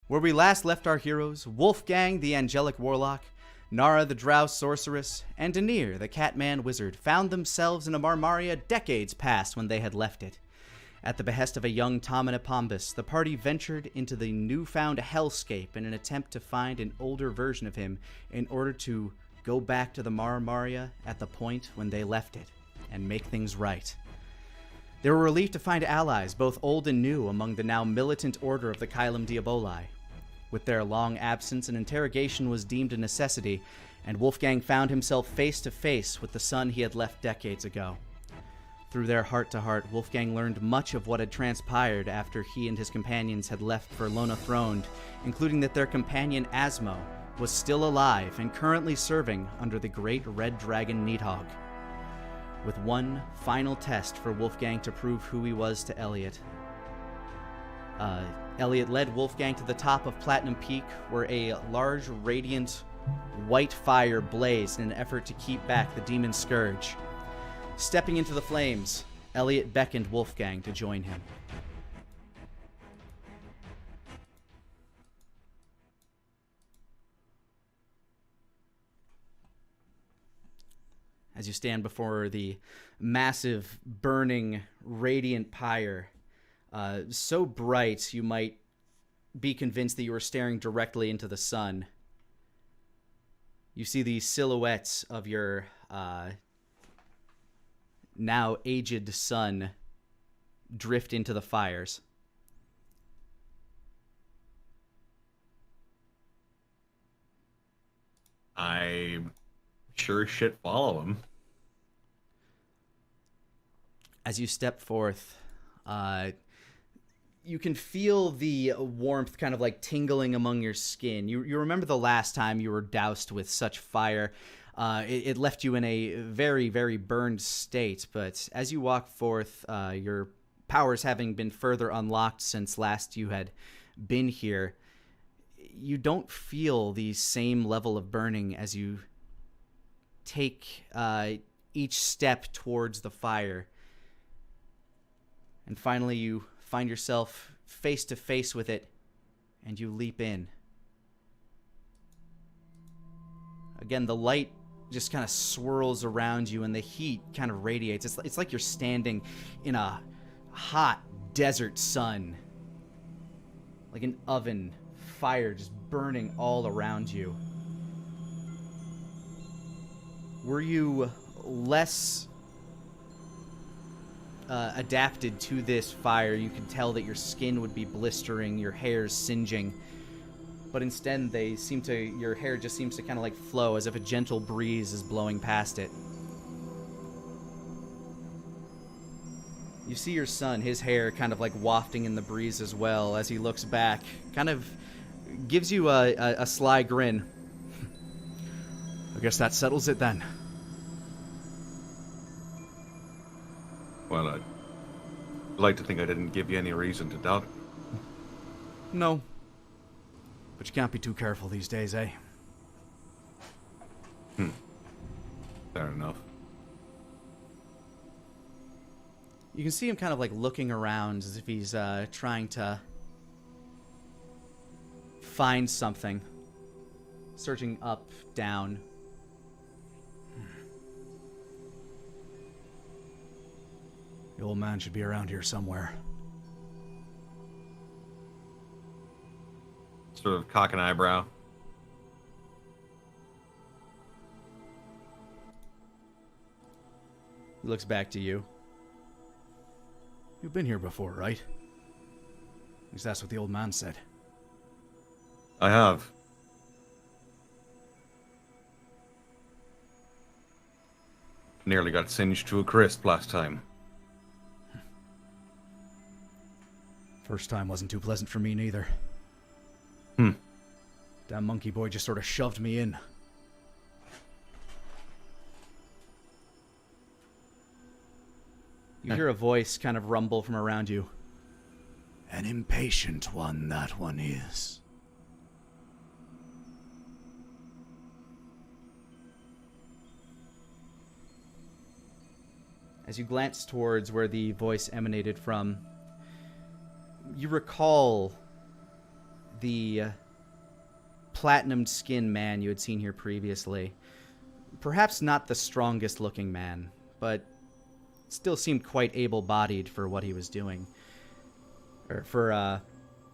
Where we last left our heroes, Wolfgang the angelic warlock, Nara the drow sorceress, and Danir the catman wizard found themselves in a Marmaria decades past when they had left it. At the behest of a young Tomanapombus, the party ventured into the newfound hellscape in an attempt to find an older version of him in order to go back to the Marmaria at the point when they left it and make things right. They were relieved to find allies, both old and new, among the now militant order of the Kylem Diaboli. With their long absence, an interrogation was deemed a necessity, and Wolfgang found himself face to face with the son he had left decades ago. Through their heart-to-heart, Wolfgang learned much of what had transpired after he and his companions had left for Lona Throned, including that their companion Asmo was still alive and currently serving under the great red dragon Needhog. With one final test for Wolfgang to prove who he was to Elliot. Elliot led Wolfgang to the top of Platinum Peak, where a large, radiant, white fire blazed in an effort to keep back the demon scourge. Stepping into the flames, Elliot beckoned Wolfgang to join him. As you stand before the massive, burning, radiant pyre, so bright you might be convinced that you are staring directly into the sun. You see the silhouettes of your now aged son drift into the fires. I sure as shit follow him. As you step forth, you can feel the warmth kind of like tingling among your skin. You remember the last time you were doused with such fire. It left you in a very, very burned state, but as you walk forth, your powers having been further unlocked since last you had been here, you don't feel the same level of burning as you take each step towards the fire. And finally you find yourself face to face with it, and you leap in. Again, the light just kind of swirls around you, and the heat kind of radiates. It's like you're standing in a hot desert sun. Like an oven, fire just burning all around you. Were you less adapted to this fire, you could tell that your skin would be blistering, your hair's singeing. But instead, your hair just seems to kind of like flow as if a gentle breeze is blowing past it. You see your son, his hair kind of like wafting in the breeze as well as he looks back. Kind of gives you a sly grin. I guess that settles it then. Well, I'd like to think I didn't give you any reason to doubt it. No. But you can't be too careful these days, eh? Fair enough. You can see him kind of like looking around as if he's trying to find something. Searching up, down. The old man should be around here somewhere. Sort of cock an eyebrow. He looks back to you. You've been here before, right? At least that's what the old man said. I have. Nearly got singed to a crisp last time. First time wasn't too pleasant for me neither. Damn monkey boy just sort of shoved me in. You hear a voice kind of rumble from around you. An impatient one, that one is. As you glance towards where the voice emanated from, you recall the platinum skinned man you had seen here previously. Perhaps not the strongest looking man, but still seemed quite able-bodied for what he was doing. Or for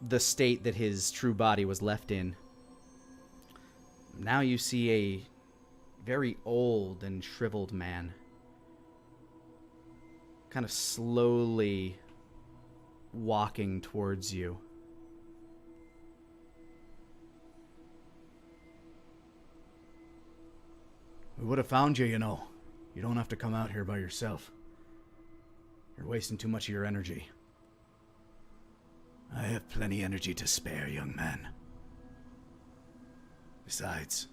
the state that his true body was left in. Now you see a very old and shriveled man. Kind of slowly walking towards you. We would have found you, you know. You don't have to come out here by yourself. You're wasting too much of your energy. I have plenty energy to spare, young man. Besides,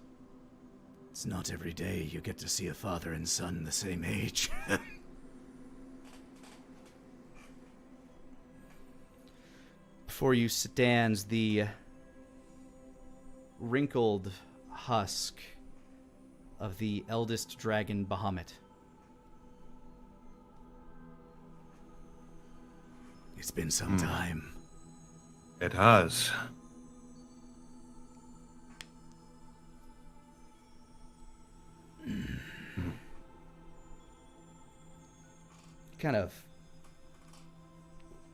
it's not every day you get to see a father and son the same age. Before you stands the wrinkled husk of the eldest dragon Bahamut. It's been some time. It has. Kind of,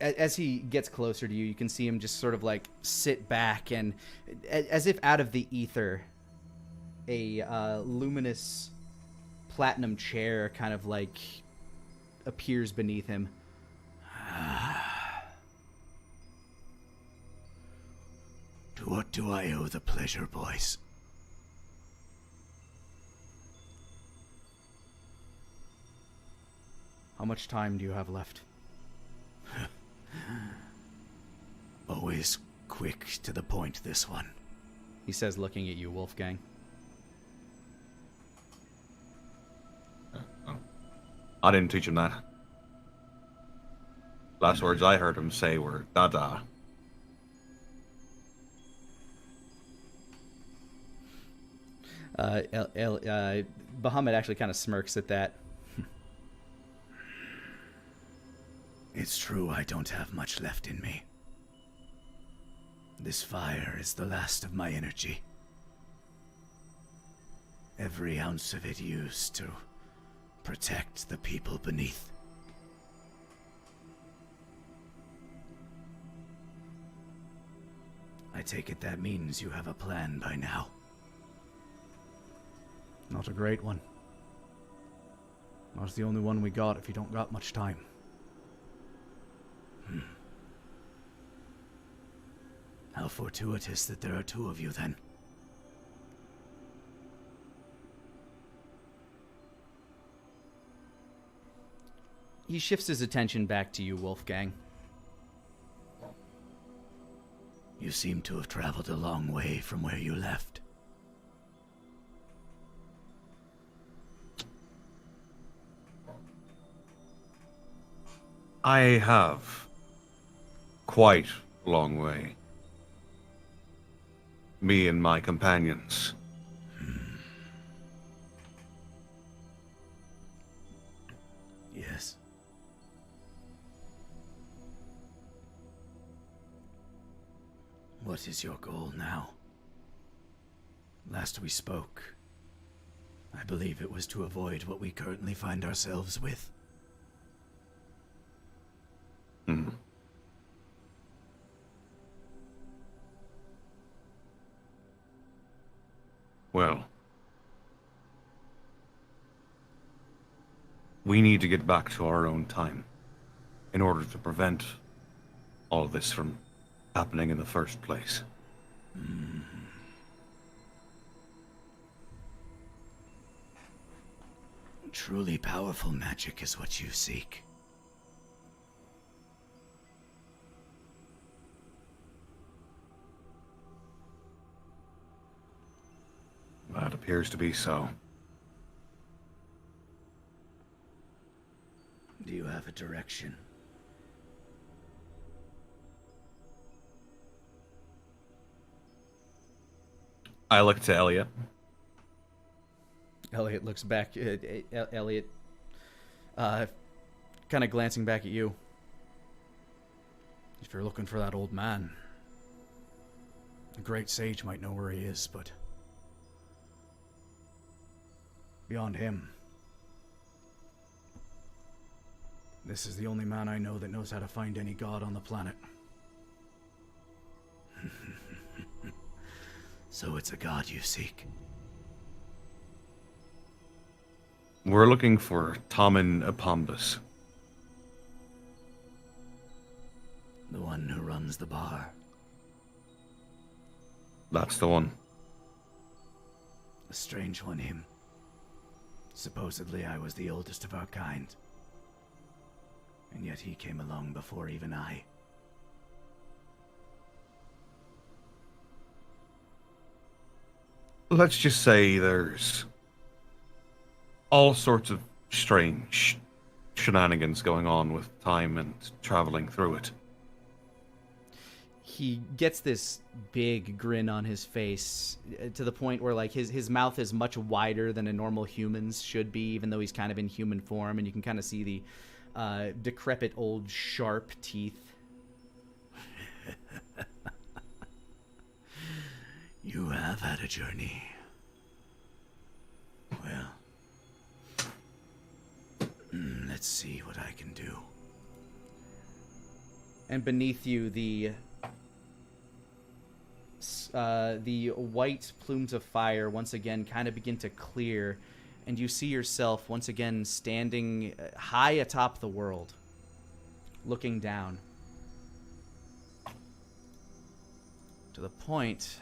as he gets closer to you, you can see him just sort of like sit back and, as if out of the ether, a luminous platinum chair kind of like appears beneath him. To what do I owe the pleasure, boys? How much time do you have left? Always quick to the point, this one. He says, looking at you, Wolfgang. I didn't teach him that. Last words I heard him say were "Dada." Bahamut actually kind of smirks at that. It's true I don't have much left in me. This fire is the last of my energy. Every ounce of it used to protect the people beneath. I take it that means you have a plan by now. Not a great one. Not the only one we got if you don't got much time. How fortuitous that there are two of you, then. He shifts his attention back to you, Wolfgang. You seem to have traveled a long way from where you left. I have quite a long way. Me and my companions. Yes. What is your goal now? Last we spoke, I believe it was to avoid what we currently find ourselves with. Well, we need to get back to our own time in order to prevent all this from happening in the first place. Truly powerful magic is what you seek. That appears to be so. Do you have a direction? I look to Elliot. Elliot looks back. Elliot, kind of glancing back at you. If you're looking for that old man, The great sage might know where he is, but beyond him, this is the only man I know that knows how to find any god on the planet. So it's a god you seek. We're looking for Tamin Apambus. The one who runs the bar. That's the one. A strange one, him. Supposedly I was the oldest of our kind. And yet he came along before even I. Let's just say there's all sorts of strange shenanigans going on with time and traveling through it. He gets this big grin on his face to the point where like his mouth is much wider than a normal human's should be, even though he's kind of in human form, and you can kind of see the decrepit old sharp teeth. You have had a journey. Well, let's see what I can do. And beneath you, the white plumes of fire once again kind of begin to clear, and you see yourself once again standing high atop the world, looking down. To the point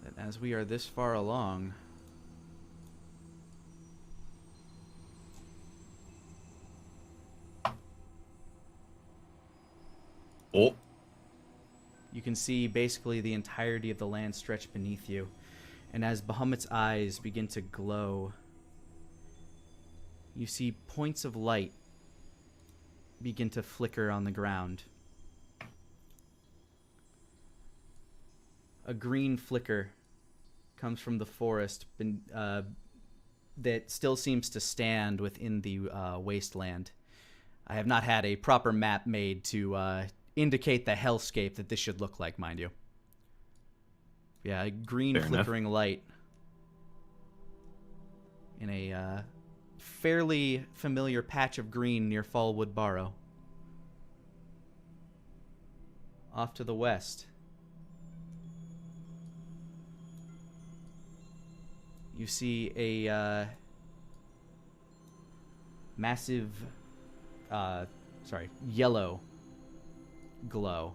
that as we are this far along, Oh. you can see basically the entirety of the land stretched beneath you. And as Bahamut's eyes begin to glow, you see points of light begin to flicker on the ground. A green flicker comes from the forest that still seems to stand within the wasteland. I have not had a proper map made to indicate the hellscape that this should look like, mind you. Yeah, a green Fair flickering light in a fairly familiar patch of green near Fallwood Barrow. Off to the west, you see a massive, yellow glow,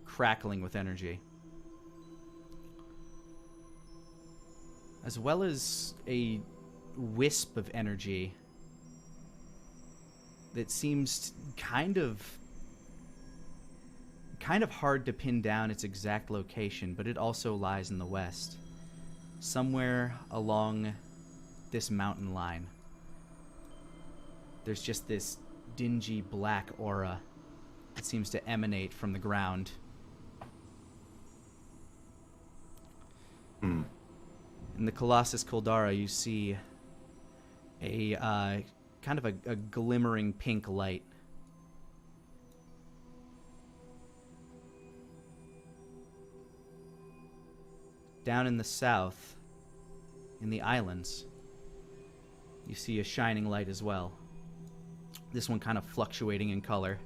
crackling with energy, as well as a wisp of energy that seems kind of hard to pin down its exact location, but it also lies in the west, somewhere along this mountain line. There's just this dingy black aura that seems to emanate from the ground. In the Colossus Caldara, you see a kind of a glimmering pink light. Down in the south, in the islands, you see a shining light as well. This one kind of fluctuating in color.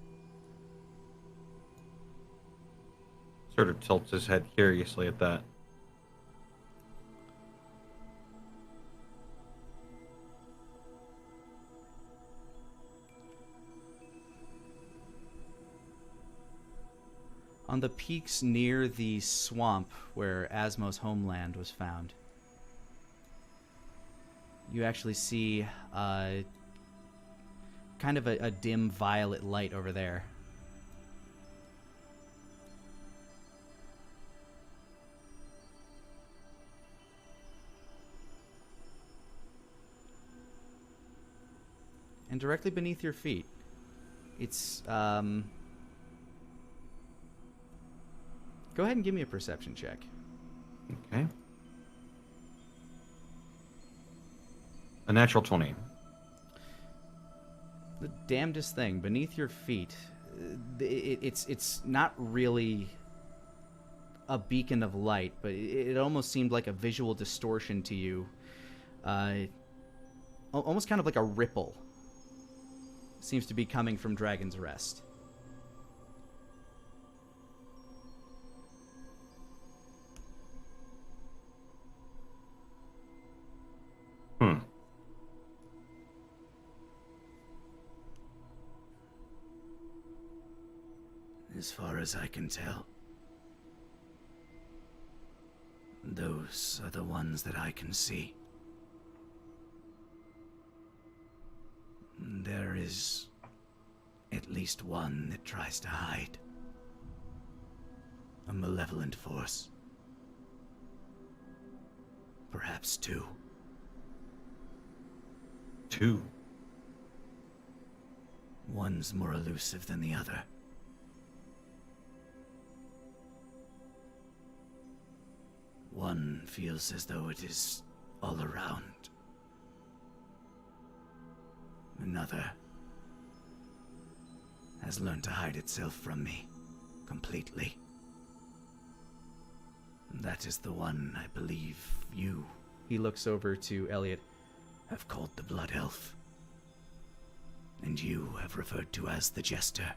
Sort of tilts his head curiously at that. On the peaks near the swamp where Asmo's homeland was found, you actually see kind of a dim violet light over there. And directly beneath your feet, it's go ahead and give me a perception check. Okay. A natural 20. The damnedest thing, beneath your feet, it's not really a beacon of light, but it almost seemed like a visual distortion to you. Almost kind of like a ripple seems to be coming from Dragon's Rest. As far as I can tell, those are the ones that I can see. There is at least one that tries to hide. A malevolent force. Perhaps two. Two? One's more elusive than the other. One feels as though it is all around. Another has learned to hide itself from me completely. That is the one I believe you, He looks over to Elliot. have called the Blood Elf. And you have referred to as the Jester.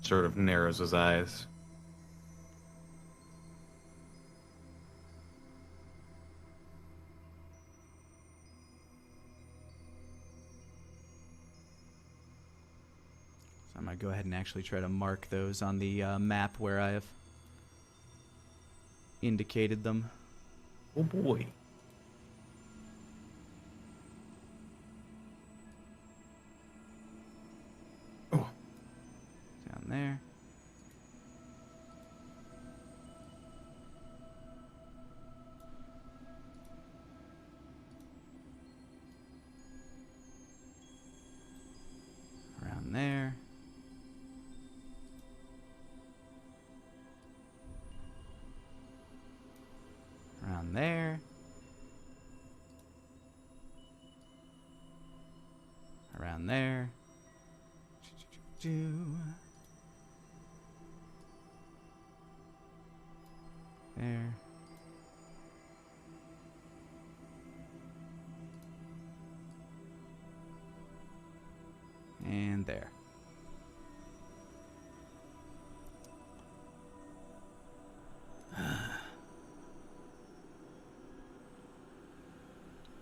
Sort of narrows his eyes. So I'm going to go ahead and actually try to mark those on the map where I have indicated them. Oh boy. Oh. Down there. Around there. Around there. Around there. There. And there.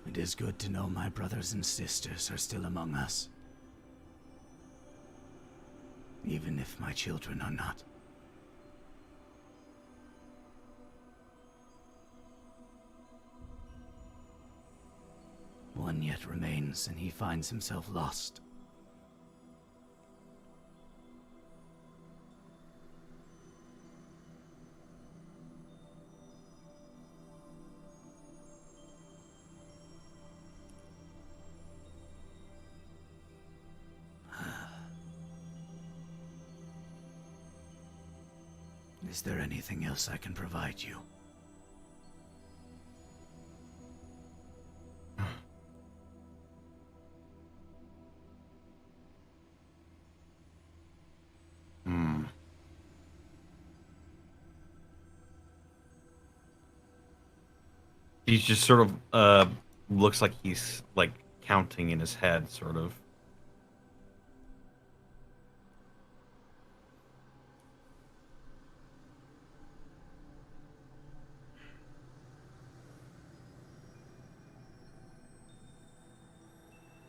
It is good to know my brothers and sisters are still among us. Even if my children are not. One yet remains, and he finds himself lost. Is there anything else I can provide you? He's just sort of looks like he's like counting in his head, sort of.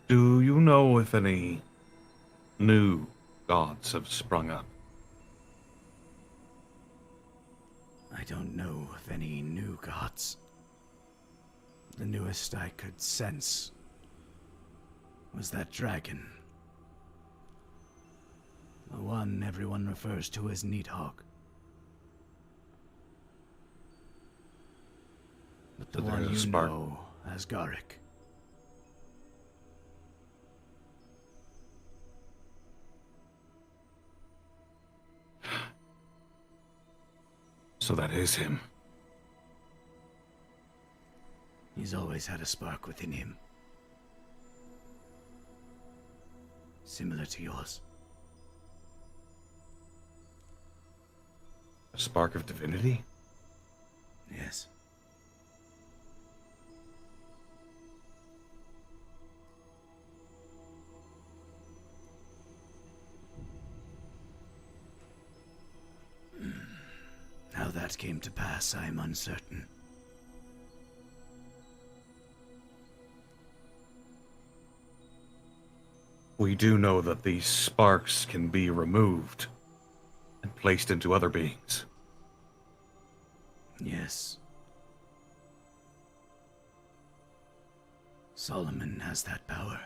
Do you know if any new gods have sprung up? I don't know of any new gods. The newest I could sense was that dragon. The one everyone refers to as Needhog. But the So one there's a you spark. know as Garrick. So that is him. He's always had a spark within him. similar to yours. A spark of divinity? Yes. How that came to pass, I am uncertain. We do know that these sparks can be removed and placed into other beings. Yes. Solomon has that power.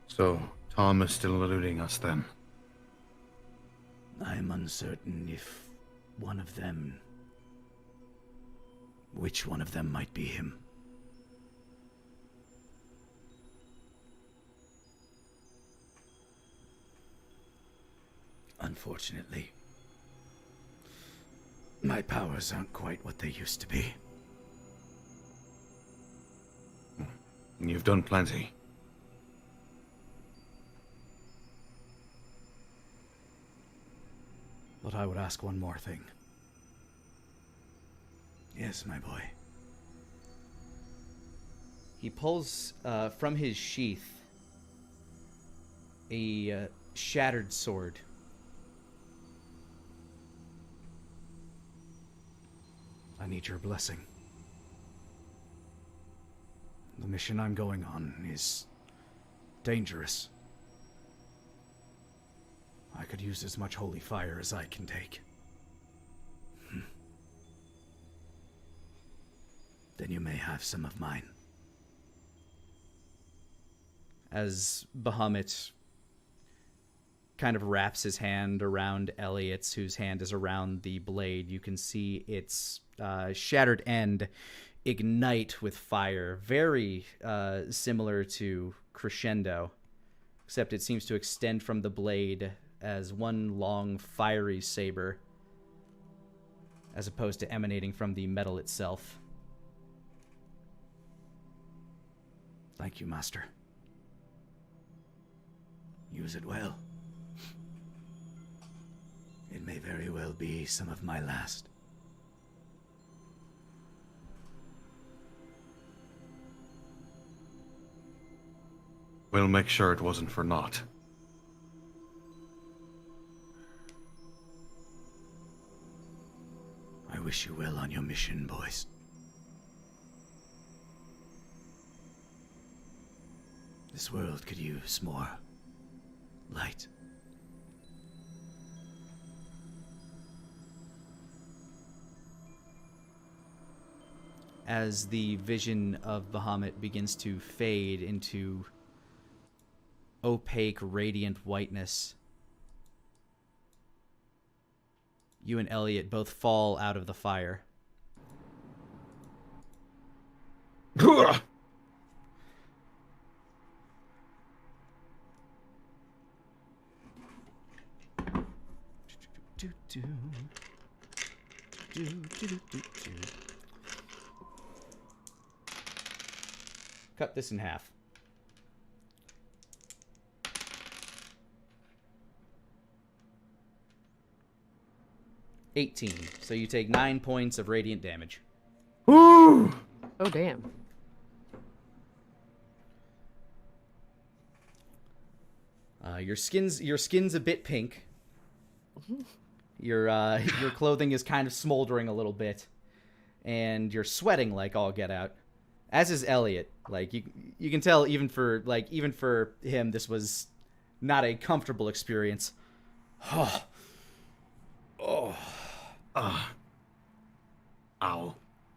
So, Tom is still eluding us then. I am uncertain if one of them... which one of them might be him. Unfortunately, my powers aren't quite what they used to be. You've done plenty. But I would ask one more thing. Yes, my boy. He pulls from his sheath a shattered sword. I need your blessing. The mission I'm going on is dangerous. I could use as much holy fire as I can take. Then you may have some of mine. As Bahamut kind of wraps his hand around Elliot's, whose hand is around the blade, you can see its shattered end ignite with fire, very similar to Crescendo, except it seems to extend from the blade as one long fiery saber, as opposed to emanating from the metal itself. Thank you, Master. Use it well. It may very well be some of my last. We'll make sure it wasn't for naught. I wish you well on your mission, boys. This world could use more light. As the vision of Bahamut begins to fade into opaque, radiant whiteness, you and Elliot both fall out of the fire. Cut this in half. $18. So you take 9 points of radiant damage. Woo! Oh, damn. Your skin's a bit pink. Your clothing is kind of smoldering a little bit, and you're sweating like all get out. As is Elliot. Like you can tell even for him this was not a comfortable experience. Ow.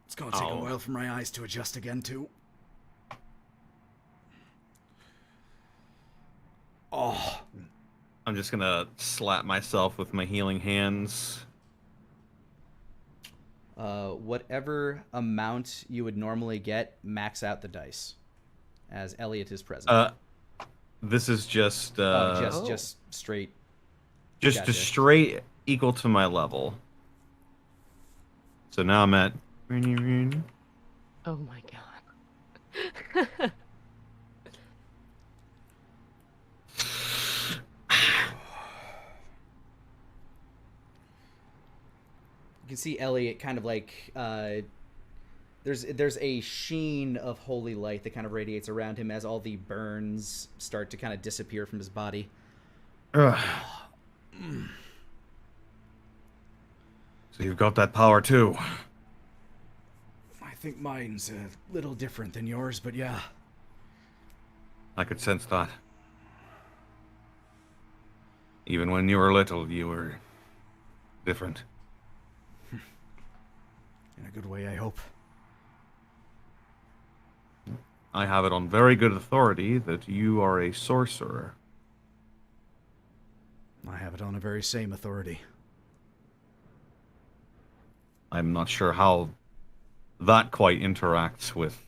It's gonna take a while for my eyes to adjust again, too. Oh. I'm just gonna slap myself with my healing hands. Whatever amount you would normally get, max out the dice, as Elliot is present. This is just just straight. just Gotcha. straight equal to my level. So now I'm at. Oh my god. You can see Elliot kind of like there's a sheen of holy light that kind of radiates around him as all the burns start to kind of disappear from his body. So you've got that power too. I think mine's a little different than yours, but yeah. I could sense that. Even when you were little, you were different. In a good way, I hope. I have it on very good authority that you are a sorcerer. I have it on a very same authority. I'm not sure how that quite interacts with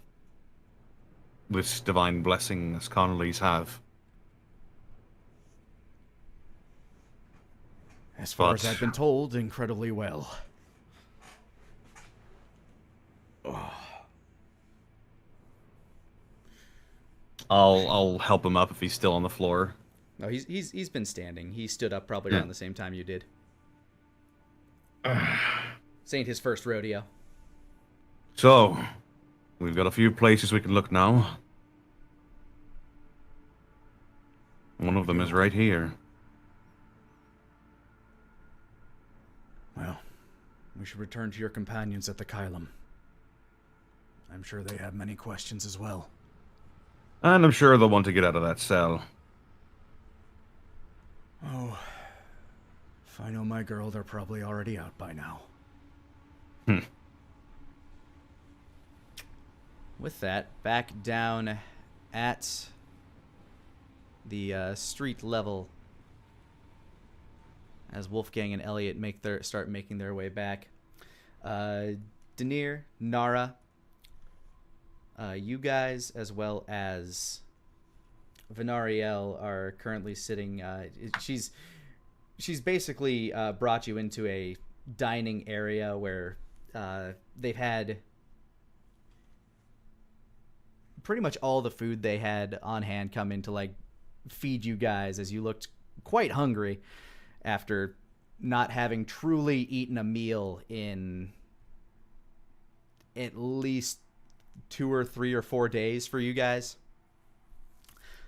this divine blessing as Connolly's have. As far But- as I've been told, incredibly well. I'll help him up if he's still on the floor. No, he's been standing. He stood up probably Yeah. around the same time you did. This ain't his first rodeo. So, we've got a few places we can look now. One of them is right here. Well, we should return to your companions at the Kylem. I'm sure they have many questions as well. And I'm sure they'll want to get out of that cell. Oh, if I know my girl, they're probably already out by now. With that, back down at the street level, as Wolfgang and Elliot start making their way back. Danir, Nara, you guys, as well as Venariel, are currently sitting. She's basically brought you into a dining area where they've had pretty much all the food they had on hand come in to like feed you guys, as you looked quite hungry after not having truly eaten a meal in at least 2 or 3 or 4 days for you guys.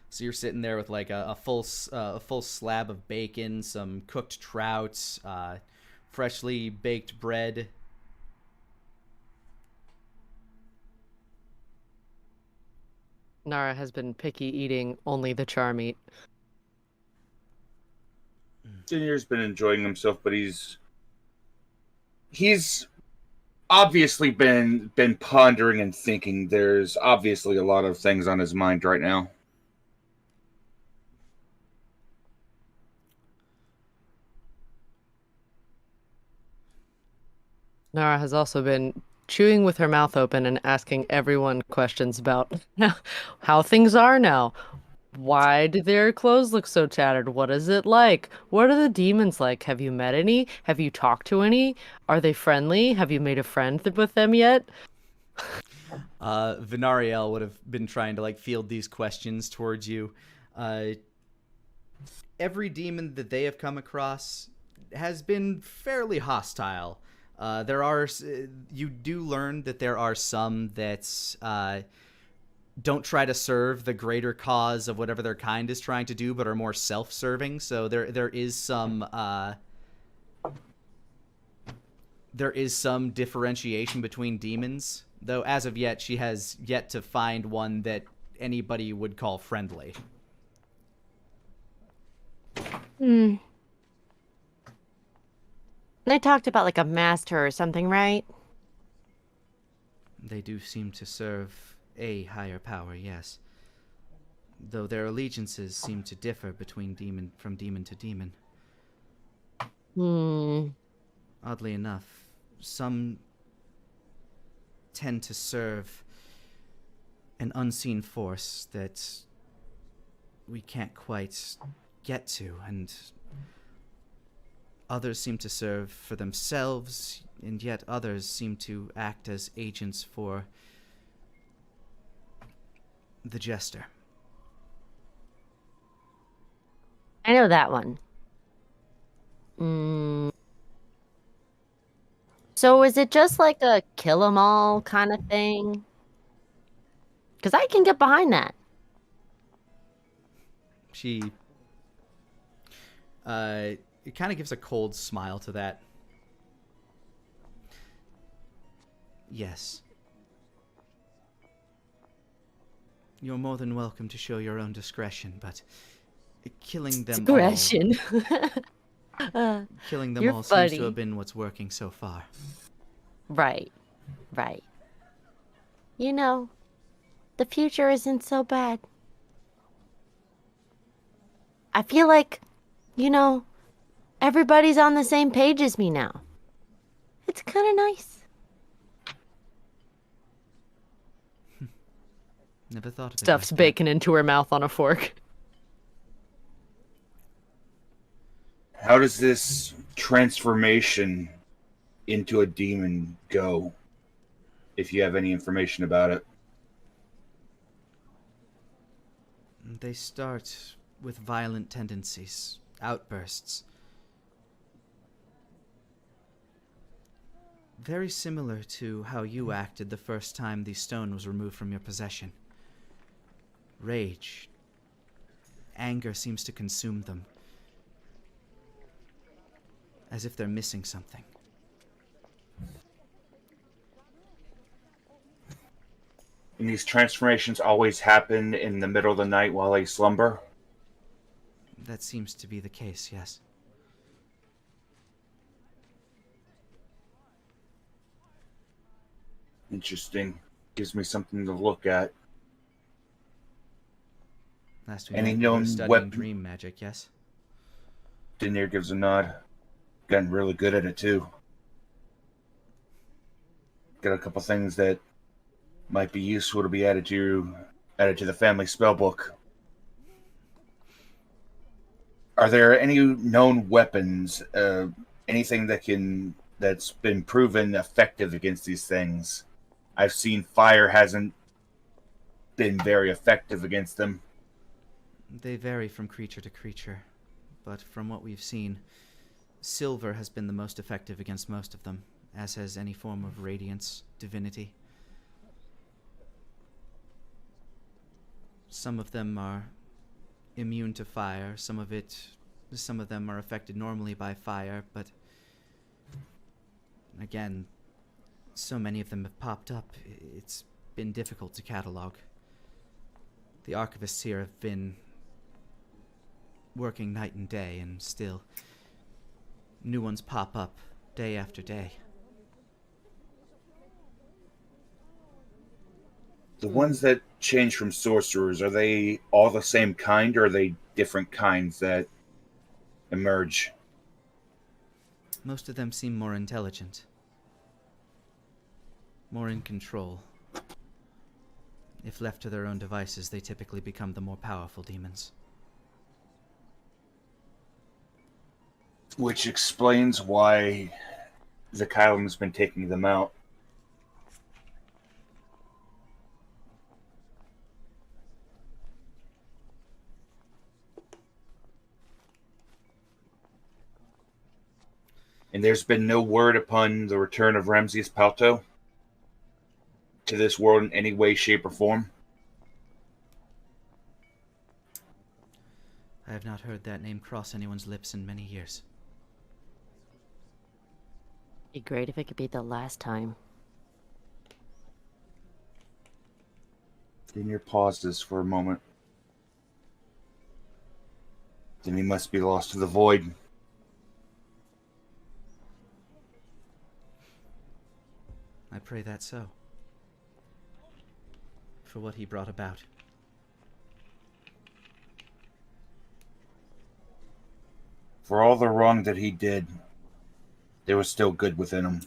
So you're sitting there with like a full slab of bacon, some cooked trout, freshly baked bread. Nara has been picky eating only the char meat. Dinier's been enjoying himself, but he's obviously been pondering and thinking. There's obviously a lot of things on his mind right now. Nara has also been chewing with her mouth open and asking everyone questions about how things are now. Why do their clothes look so tattered? What is it like? What are the demons like? Have you met any? Have you talked to any? Are they friendly? Have you made a friend with them yet? Venariel would have been trying to like field these questions towards you. Every demon that they have come across has been fairly hostile. You do learn that there are some that don't try to serve the greater cause of whatever their kind is trying to do, but are more self-serving. So there is some differentiation between demons, though as of yet she has yet to find one that anybody would call friendly. They talked about like a master or something, right? They do seem to serve a higher power, yes. Though their allegiances seem to differ between demon to demon. Oddly enough, some tend to serve an unseen force that we can't quite get to, and others seem to serve for themselves, and yet others seem to act as agents for the Jester. I know that one. So is it just like a kill 'em all kind of thing? Because I can get behind that. She it kind of gives a cold smile to that. Yes. You're more than welcome to show your own discretion, but killing them Discretion. killing them You're all seems to funny. have been what's working so far. Right. You know, the future isn't so bad. I feel like, everybody's on the same page as me now. It's kind of nice. Never thought of it Stuffs like that. bacon into her mouth on a fork. How does this transformation into a demon go? If you have any information about it. They start with violent tendencies, outbursts. Very similar to how you acted the first time the stone was removed from your possession. Rage, anger seems to consume them, as if they're missing something. And these transformations always happen in the middle of the night while they slumber? That seems to be the case, yes. Interesting. Gives me something to look at. Last we Any met, you were known studying weapon- dream magic, yes? Denier gives a nod. Gotten really good at it too. Got a couple things that might be useful to be added to the family spell book. Are there any known weapons, anything that's been proven effective against these things? I've seen fire hasn't been very effective against them. They vary from creature to creature, but from what we've seen, silver has been the most effective against most of them, as has any form of radiance, divinity. Some of them are immune to fire, some of them are affected normally by fire, but again, so many of them have popped up, it's been difficult to catalog. The archivists here have been working night and day, and still, new ones pop up day after day. The ones that change from sorcerers, are they all the same kind, or are they different kinds that emerge? Most of them seem more intelligent, more in control. If left to their own devices, they typically become the more powerful demons. Which explains why the Kylem has been taking them out. And there's been no word upon the return of Ramses Palto to this world in any way, shape, or form? I have not heard that name cross anyone's lips in many years. Be great if it could be the last time. Denier pauses for a moment. Then he must be lost to the void. I pray that so. For what he brought about. For all the wrong that he did, there was still good within him.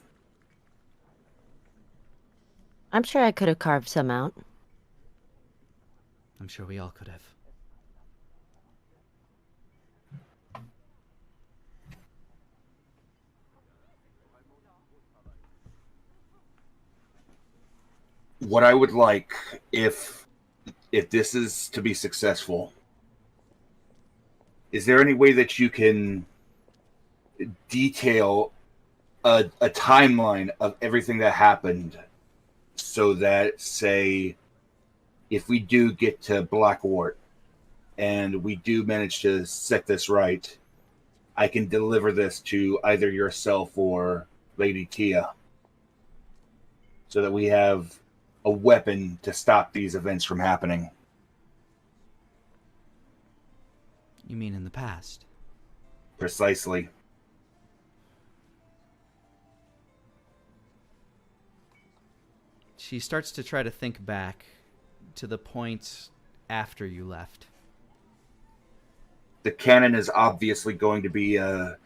I'm sure I could have carved some out. I'm sure we all could have. what I would like, if this is to be successful, is there any way that you can detail a timeline of everything that happened, so that, say, if we do get to Blackwart and we do manage to set this right, I can deliver this to either yourself or Lady Kia, so that we have a weapon to stop these events from happening. You mean in the past? Precisely. She starts to try to think back to the point after you left. The cannon is obviously going to be a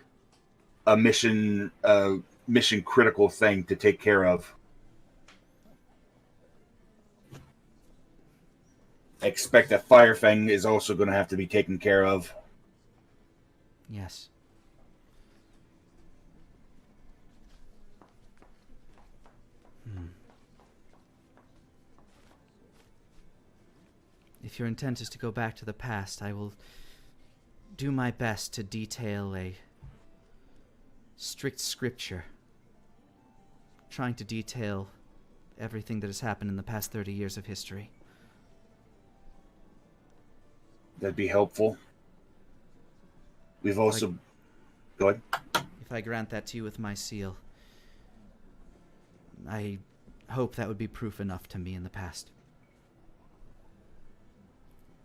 mission critical thing to take care of. I expect that Firefang is also going to have to be taken care of. Yes. If your intent is to go back to the past, I will do my best to detail a strict scripture, trying to detail everything that has happened in the past 30 years of history. That'd be helpful. We've also... Go ahead. If I grant that to you with my seal, I hope that would be proof enough to me in the past.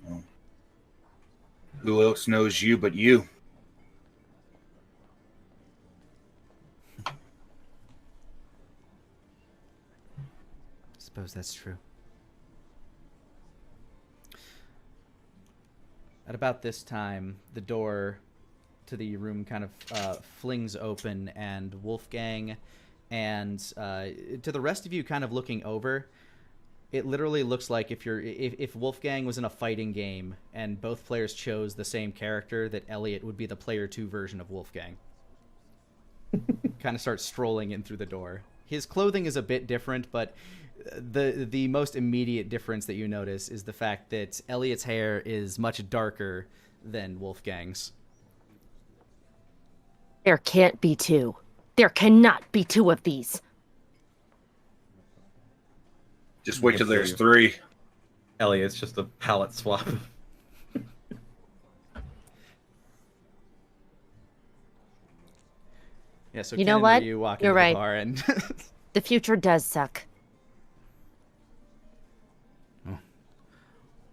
Well, who else knows you but you? Suppose that's true. At about this time, the door to the room kind of flings open, and Wolfgang and to the rest of you kind of looking over, it literally looks like if Wolfgang was in a fighting game and both players chose the same character, that Elliot would be the player 2 version of Wolfgang. Kind of starts strolling in through the door. His clothing is a bit different, but the most immediate difference that you notice is the fact that Elliot's hair is much darker than Wolfgang's. There can't be two. There cannot be two of these. Just wait till there's 3. Elliot's just a palette swap. Yeah, so You Ken know and what? Ryu walk You're into right. the bar and The future does suck.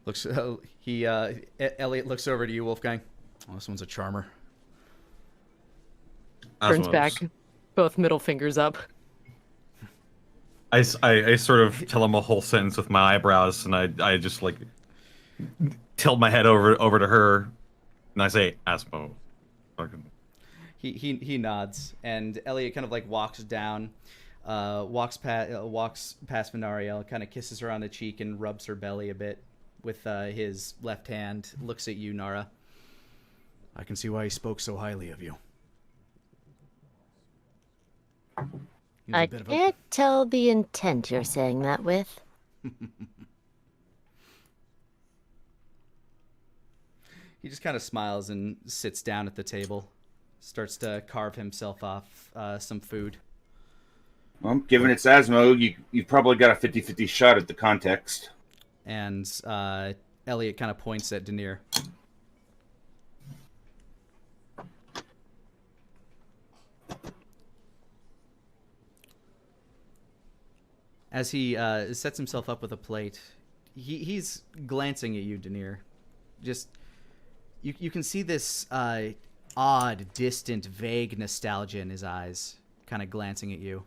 Elliot looks over to you, Wolfgang. Oh, this one's a charmer. Turns back, both middle fingers up. I sort of tell him a whole sentence with my eyebrows, and I just like tilt my head over to her, and I say, Asmo. He nods, and Elliot kind of like walks down, walks past Marmaria, kind of kisses her on the cheek and rubs her belly a bit with his left hand. Looks at you, Nara. I can see why he spoke so highly of you. He was a I bit of can't tell the intent you're saying that with. He just kind of smiles and sits down at the table, starts to carve himself off some food. Well, given it's Asmo, you've probably got a 50-50 shot at the context. And Elliot kind of points at Denier. As he sets himself up with a plate, he's glancing at you, Denier. Just, you can see this odd, distant, vague nostalgia in his eyes, kind of glancing at you.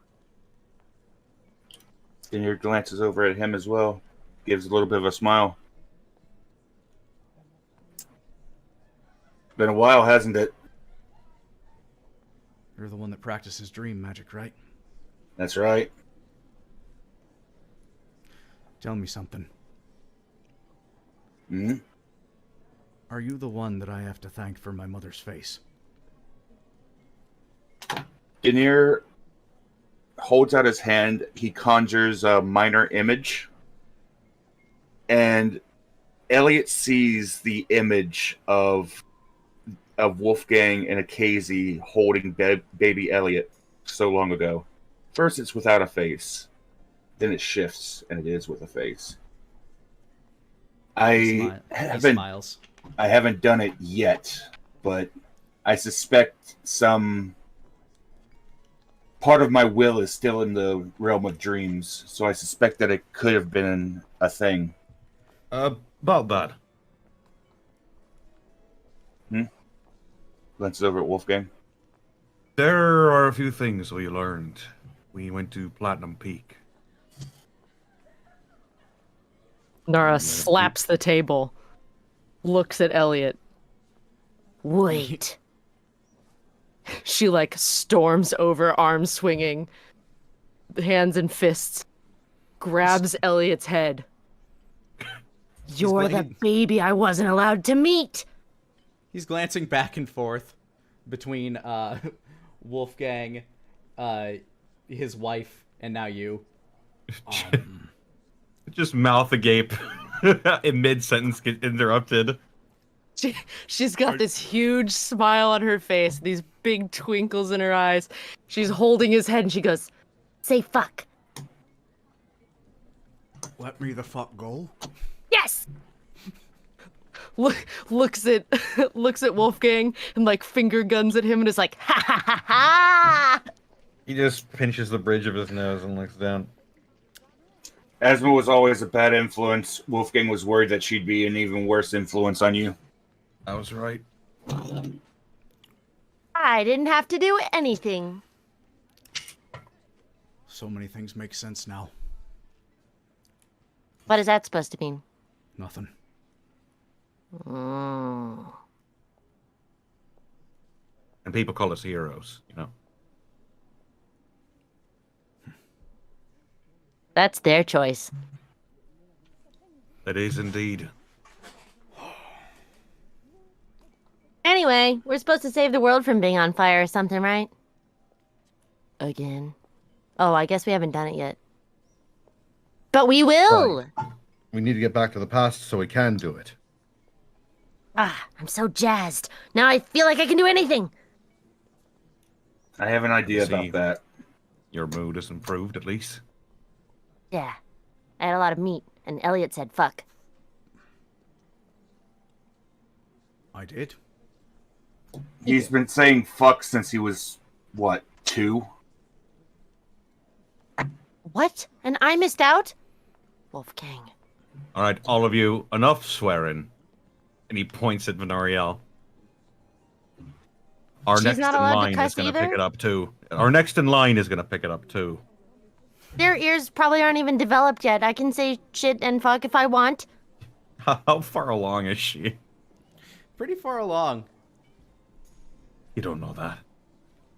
Denier glances over at him as well, gives a little bit of a smile. Been a while, hasn't it? You're the one that practices dream magic, right? That's right. Tell me something. Hmm? Are you the one that I have to thank for my mother's face? Denier holds out his hand. He conjures a minor image and Elliot sees the image of Wolfgang and a Casey holding baby Elliot so long ago. First, it's without a face. Then it shifts, and it is with a face. He smiles. I haven't done it yet, but I suspect some part of my will is still in the realm of dreams, so I suspect that it could have been a thing. About that. Glances over at Wolfgang. There are a few things we learned. We went to Platinum Peak. Nara slaps the table, looks at Elliot. Wait. She like storms over, arms swinging, hands and fists, grabs Elliot's head. You're the baby I wasn't allowed to meet. He's glancing back and forth between Wolfgang, his wife, and now you. Just mouth agape in mid-sentence, get interrupted. She's got this huge smile on her face, these big twinkles in her eyes. She's holding his head and she goes, Say fuck. Let me the fuck go. Yes! looks at Wolfgang and like finger guns at him and is like, ha ha ha ha! He just pinches the bridge of his nose and looks down. Asma was always a bad influence. Wolfgang was worried that she'd be an even worse influence on you. I was right. I didn't have to do anything. So many things make sense now. What is that supposed to mean? Nothing. Mm. And people call us heroes, you know. That's their choice. It is indeed. Anyway, we're supposed to save the world from being on fire or something, right? Again. Oh, I guess we haven't done it yet. But we will! Right. We need to get back to the past so we can do it. Ah, I'm so jazzed. Now I feel like I can do anything. I have an idea See. about that. Your mood has improved, at least. Yeah. I had a lot of meat, and Elliot said fuck. I did. He's been saying fuck since he was, what, 2? What? And I missed out? Wolfgang. All right, all of you, enough swearing. And he points at Venariel. Our She's next in not allowed to line is cuss going to either? pick it up too. Our next in line is going to pick it up too. Their ears probably aren't even developed yet. I can say shit and fuck if I want. How far along is she? Pretty far along. You don't know that.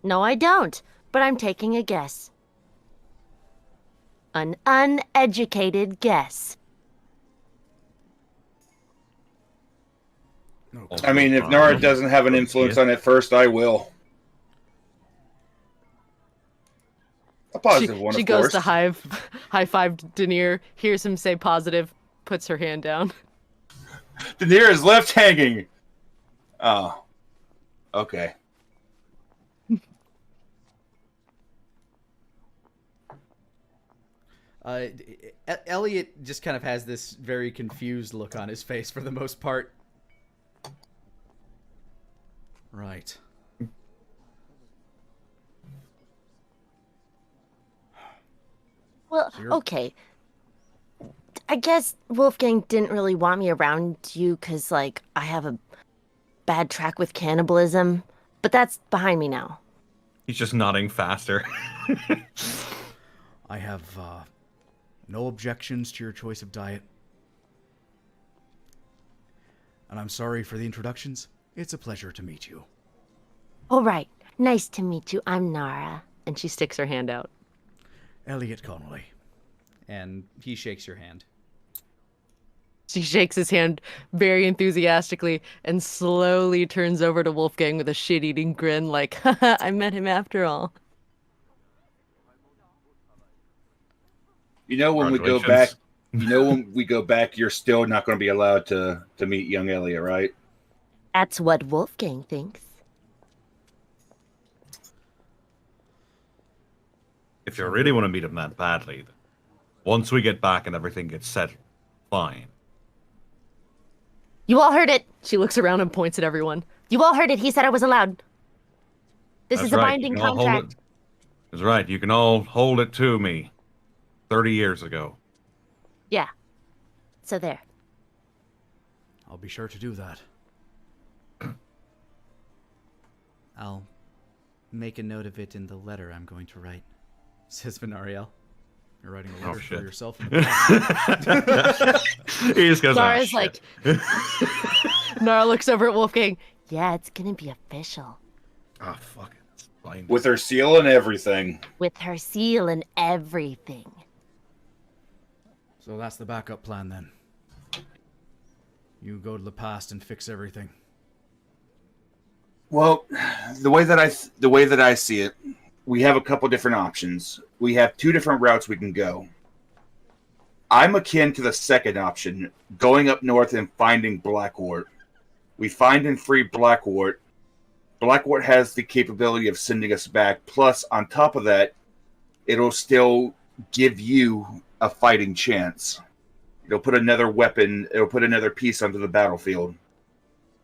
No, I don't. But I'm taking a guess. An uneducated guess. No. I mean, if Nara doesn't have an influence on it first, I will. A positive one, She of goes course. to high five Denier, hears him say positive, puts her hand down. Denier is left hanging. Oh. Okay. Elliot just kind of has this very confused look on his face for the most part. Right. Well, okay. I guess Wolfgang didn't really want me around you because, like, I have a bad track with cannibalism. But that's behind me now. He's just nodding faster. I have no objections to your choice of diet. And I'm sorry for the introductions. It's a pleasure to meet you. All right. Nice to meet you. I'm Nara. And she sticks her hand out. Elliot Connolly. And he shakes your hand. She shakes his hand very enthusiastically and slowly turns over to Wolfgang with a shit-eating grin like, haha, I met him after all. You know, when we go back, You know, when we go back, you're still not going to be allowed to meet young Elliot, right? That's what Wolfgang thinks. If you really want to meet him that badly, then once we get back and everything gets settled, fine. You all heard it. She looks around and points at everyone. You all heard it. He said I was allowed. This That's is a right. binding You can all hold contract. it. That's right. You can all hold it to me. 30 years ago. Yeah. So there. I'll be sure to do that. I'll make a note of it in the letter I'm going to write, says Venariel. You're writing a letter for shit. yourself. He just goes, Nara's shit." like, Nara looks over at Wolfgang. yeah, it's gonna be official. Ah, fuck it. It's fine. With her seal and everything. With her seal and everything. So that's the backup plan then. You go to the past and fix everything. Well, the way that I see it, we have a couple different options. We have 2 different routes we can go. I'm akin to the second option, going up north and finding Blackwort. We find and free Blackwort. Blackwort has the capability of sending us back. Plus, on top of that, it'll still give you a fighting chance. It'll put another weapon, it'll put another piece onto the battlefield.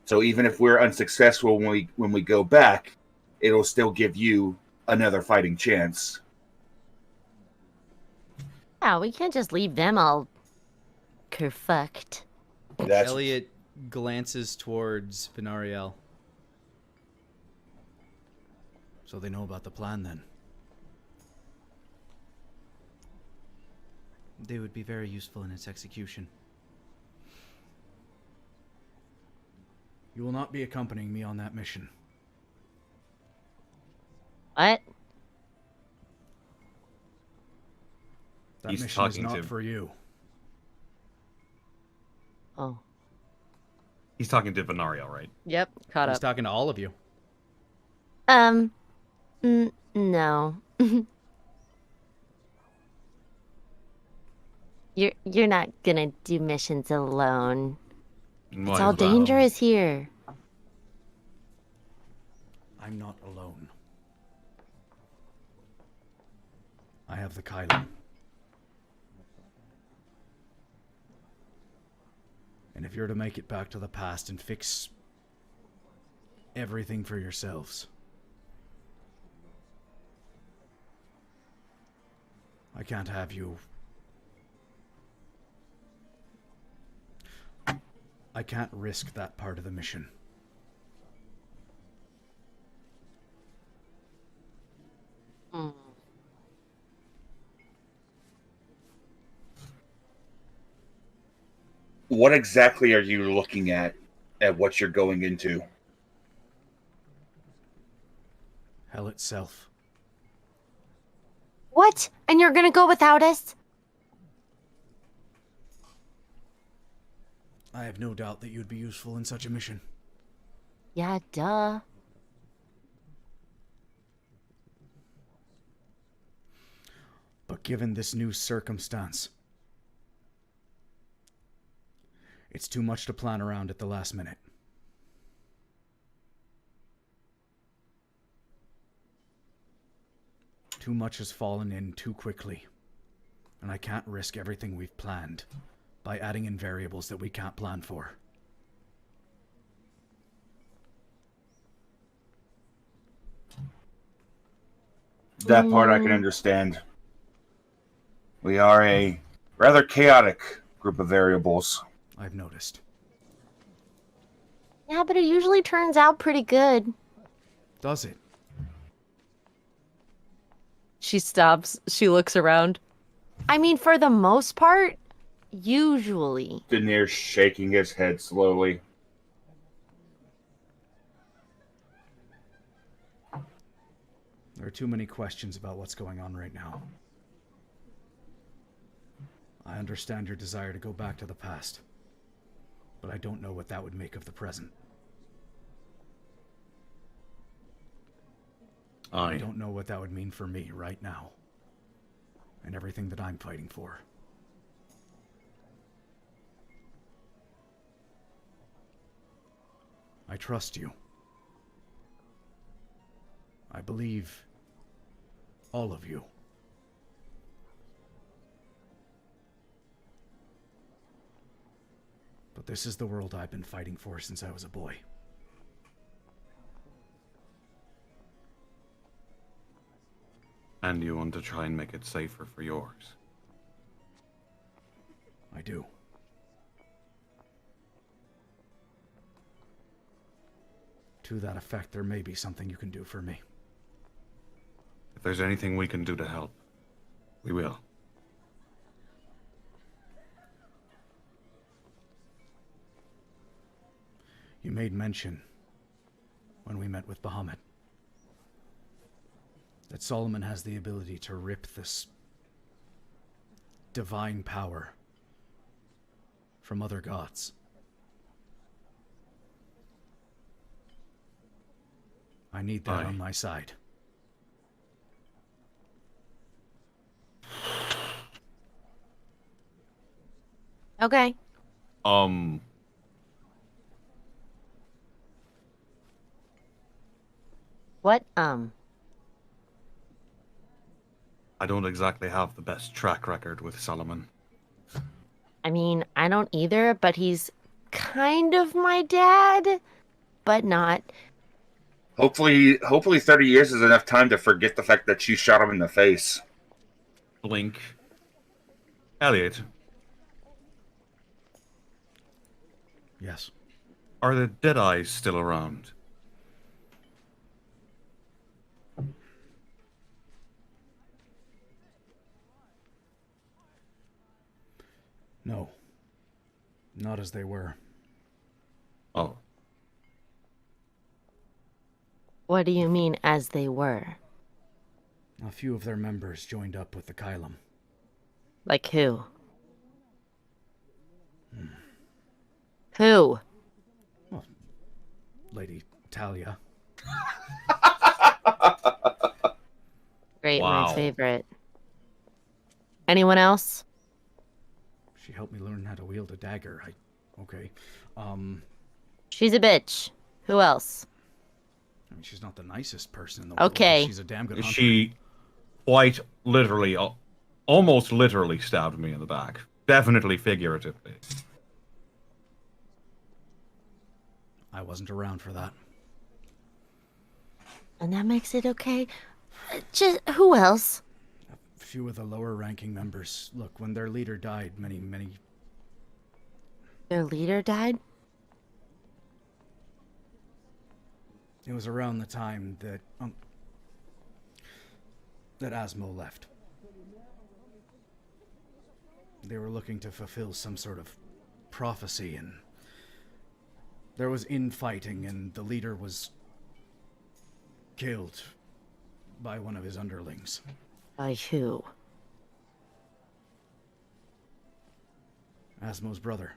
So even if we're unsuccessful when we go back, it'll still give you another fighting chance. Yeah, we can't just leave them all kerfucked. That's Elliot glances towards Venariel. So they know about the plan then. They would be very useful in its execution. You will not be accompanying me on that mission. What? That He's mission is talking not to- for you. Oh. He's talking to Venariel, right? Yep, caught He's up. talking to all of you. No. You're not gonna do missions alone. It's all dangerous here. I'm not alone. I have the Kylem. And if you're to make it back to the past and fix everything for yourselves, I can't have you. I can't risk that part of the mission. What exactly are you looking at what you're going into? Hell itself. What? And you're gonna go without us? I have no doubt that you'd be useful in such a mission. Yeah, duh. But given this new circumstance, it's too much to plan around at the last minute. Too much has fallen in too quickly, and I can't risk everything we've planned by adding in variables that we can't plan for. That part I can understand. We are a rather chaotic group of variables. I've noticed. Yeah, but it usually turns out pretty good. Does it? She stops. She looks around. I mean, for the most part, usually. Daenerys shaking his head slowly. There are too many questions about what's going on right now. I understand your desire to go back to the past, but I don't know what that would make of the present. I don't know what that would mean for me right now, and everything that I'm fighting for. I trust you. I believe all of you. But this is the world I've been fighting for since I was a boy. And you want to try and make it safer for yours. I do. To that effect, there may be something you can do for me. If there's anything we can do to help, we will. You made mention, when we met with Bahamut, that Solomon has the ability to rip this divine power from other gods. I need that on my side. Okay. What? I don't exactly have the best track record with Solomon. I mean, I don't either, but he's kind of my dad, but not. Hopefully 30 years is enough time to forget the fact that you shot him in the face. Blink. Elliot, Yes. are the Deadeyes still around? No. Not as they were. Oh. What do you mean, as they were? A few of their members joined up with the Kylem. Like who? Who? Well, Lady Talia. Great, Wow. my favorite. Anyone else? She helped me learn how to wield a dagger. Okay. She's a bitch. Who else? I mean, she's not the nicest person in the world. Okay. But she's a damn good hunter. She quite literally, almost literally stabbed me in the back. Definitely figuratively. I wasn't around for that. And that makes it okay. Just who else? A few of the lower ranking members. Look, when their leader died, many Their leader died? It was around the time that that Asmo left. They were looking to fulfill some sort of prophecy, and there was infighting, and the leader was killed by one of his underlings. By who? Asmo's brother.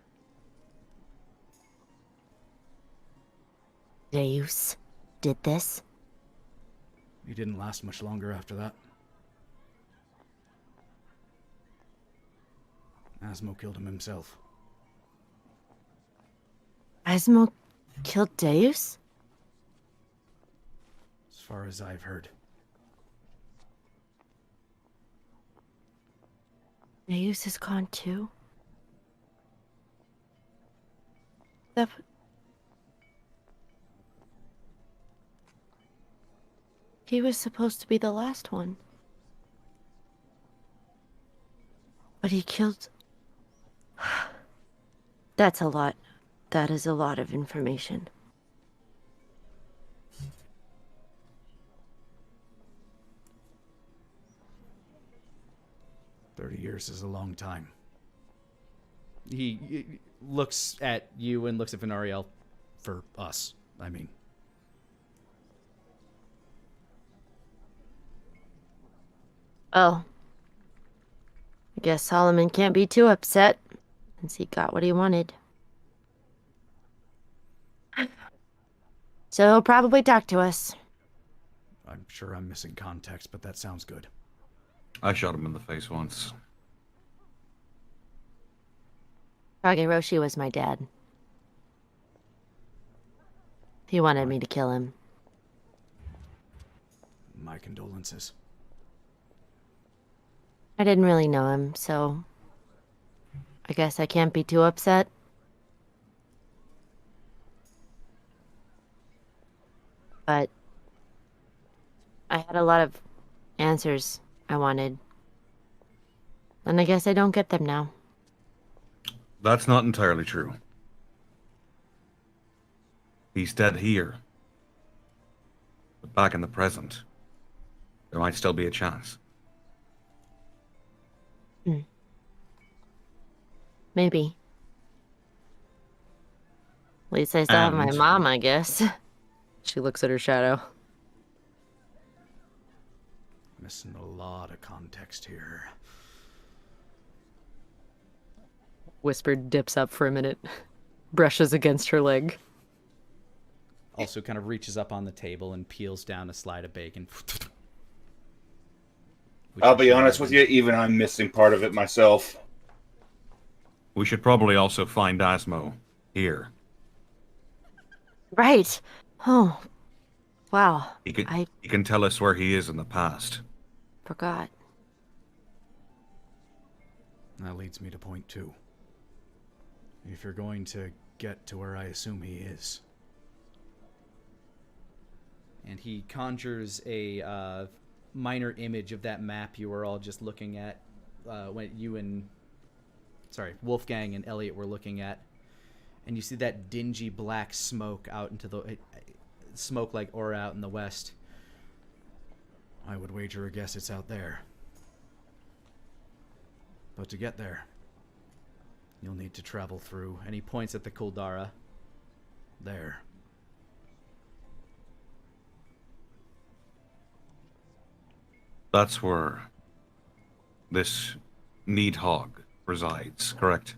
Deus did this? He didn't last much longer after that. Asmo killed him himself. Asmo killed Deus? As far as I've heard. Deus is gone too? That... He was supposed to be the last one. But he killed... That's a lot. That is a lot of information. Years is a long time. He looks at you and looks at Venariel. For us, I mean. Oh. I guess Solomon can't be too upset, since he got what he wanted. So he'll probably talk to us. I'm sure I'm missing context, but that sounds good. I shot him in the face once. Kage Roshi was my dad. He wanted me to kill him. My condolences. I didn't really know him, so I guess I can't be too upset. But I had a lot of answers I wanted. And I guess I don't get them now. That's not entirely true. He's dead here. But back in the present, there might still be a chance. Maybe. At least I still have my And- mom, I guess. She looks at her shadow. Missing a lot of context here. Whisper dips up for a minute, brushes against her leg. Also kind of reaches up on the table and peels down a slide of bacon. I'll be honest with you, even I'm missing part of it myself. We should probably also find Asmo here. Right. Oh. Wow. He can, I he can tell us where he is in the past. forgot. That leads me to point 2. If you're going to get to where I assume he is, And he conjures a minor image of that map you were all just looking at when you and, Wolfgang and Elliot were looking at. And you see that dingy black smoke out into the smoke like aura out in the west. I would wager a guess it's out there. But to get there, you'll need to travel through. And he points at the Kuldara. There. That's where this Needhog resides, correct?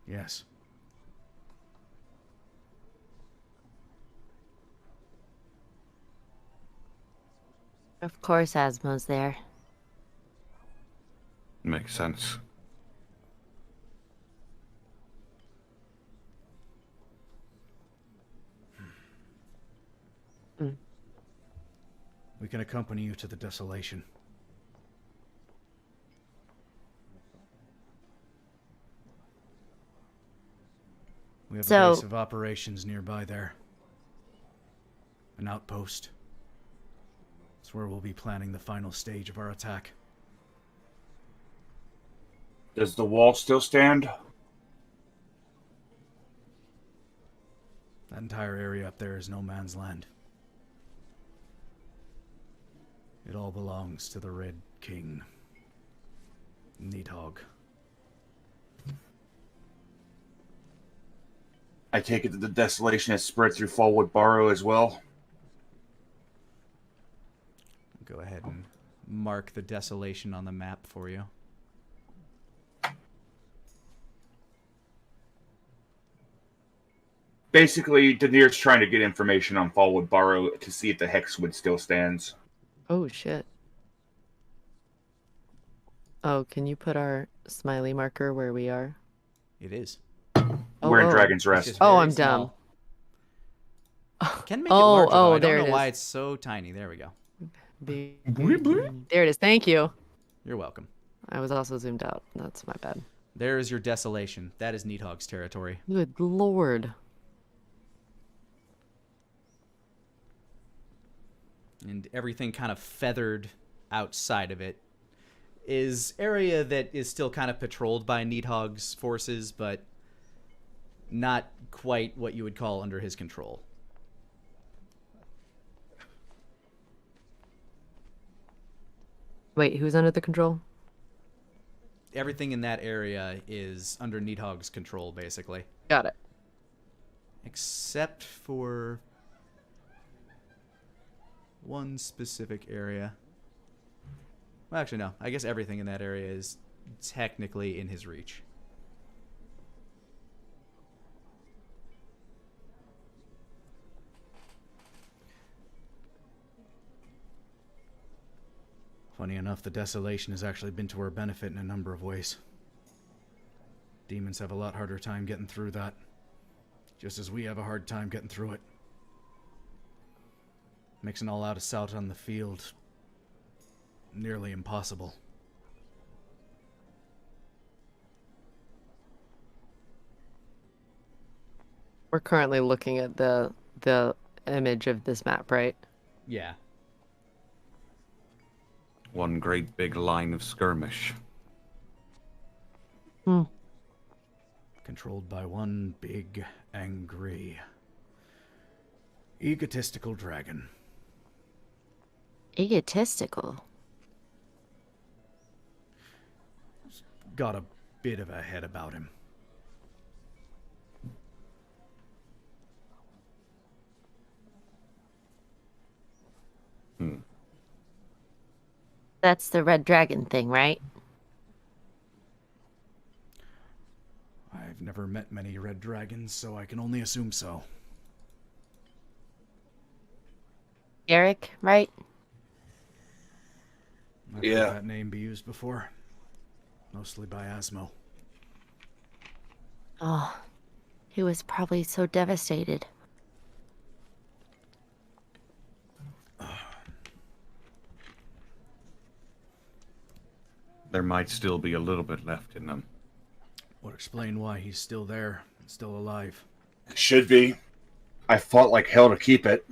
Yes. Of course Asmo's there. Makes sense. We can accompany you to the desolation. We have a base of operations nearby there. An outpost. It's where we'll be planning the final stage of our attack. Does the wall still stand? That entire area up there is no man's land. It all belongs to the Red King, Needhog. I take it that the desolation has spread through Fallwood Barrow as well. Go ahead and mark the desolation on the map for you. Basically, Danir's trying to get information on Fallwood Barrow to see if the Hexwood still stands. Oh, shit. Oh, can you put our smiley marker where we are? It is. We're in oh. Dragon's It's Rest. just Oh, very I'm dumb. small. Can make it Oh, larger, though. I there don't it know why is. it's so tiny. There we go. There it is. Thank you. You're welcome. I was also zoomed out. That's my bad. There is your desolation. That is Needhog's territory. Good lord. And everything kind of feathered outside of it is area that is still kind of patrolled by Needhog's forces, but not quite what you would call under his control. Wait, who's under the control? Everything in that area is under Needhog's control, basically. Got it. Except for one specific area. Well, actually, no. I guess everything in that area is technically in his reach. Funny enough, the desolation has actually been to our benefit in a number of ways. Demons have a lot harder time getting through that. just as we have a hard time getting through it. Mixing all out us out on the field, nearly impossible. We're currently looking at the image of this map, right? Yeah. One great big line of skirmish. Hmm. Controlled by one big, angry, egotistical dragon. Egotistical? Got a bit of a head about him. That's the red dragon thing, right? I've never met many red dragons, so I can only assume so. Eric, right? I've Yeah. heard that name be used before. Mostly by Asmo. Oh, he was probably so devastated. There might still be a little bit left in them. Would explain why he's still there and still alive. Should be. I fought like hell to keep it.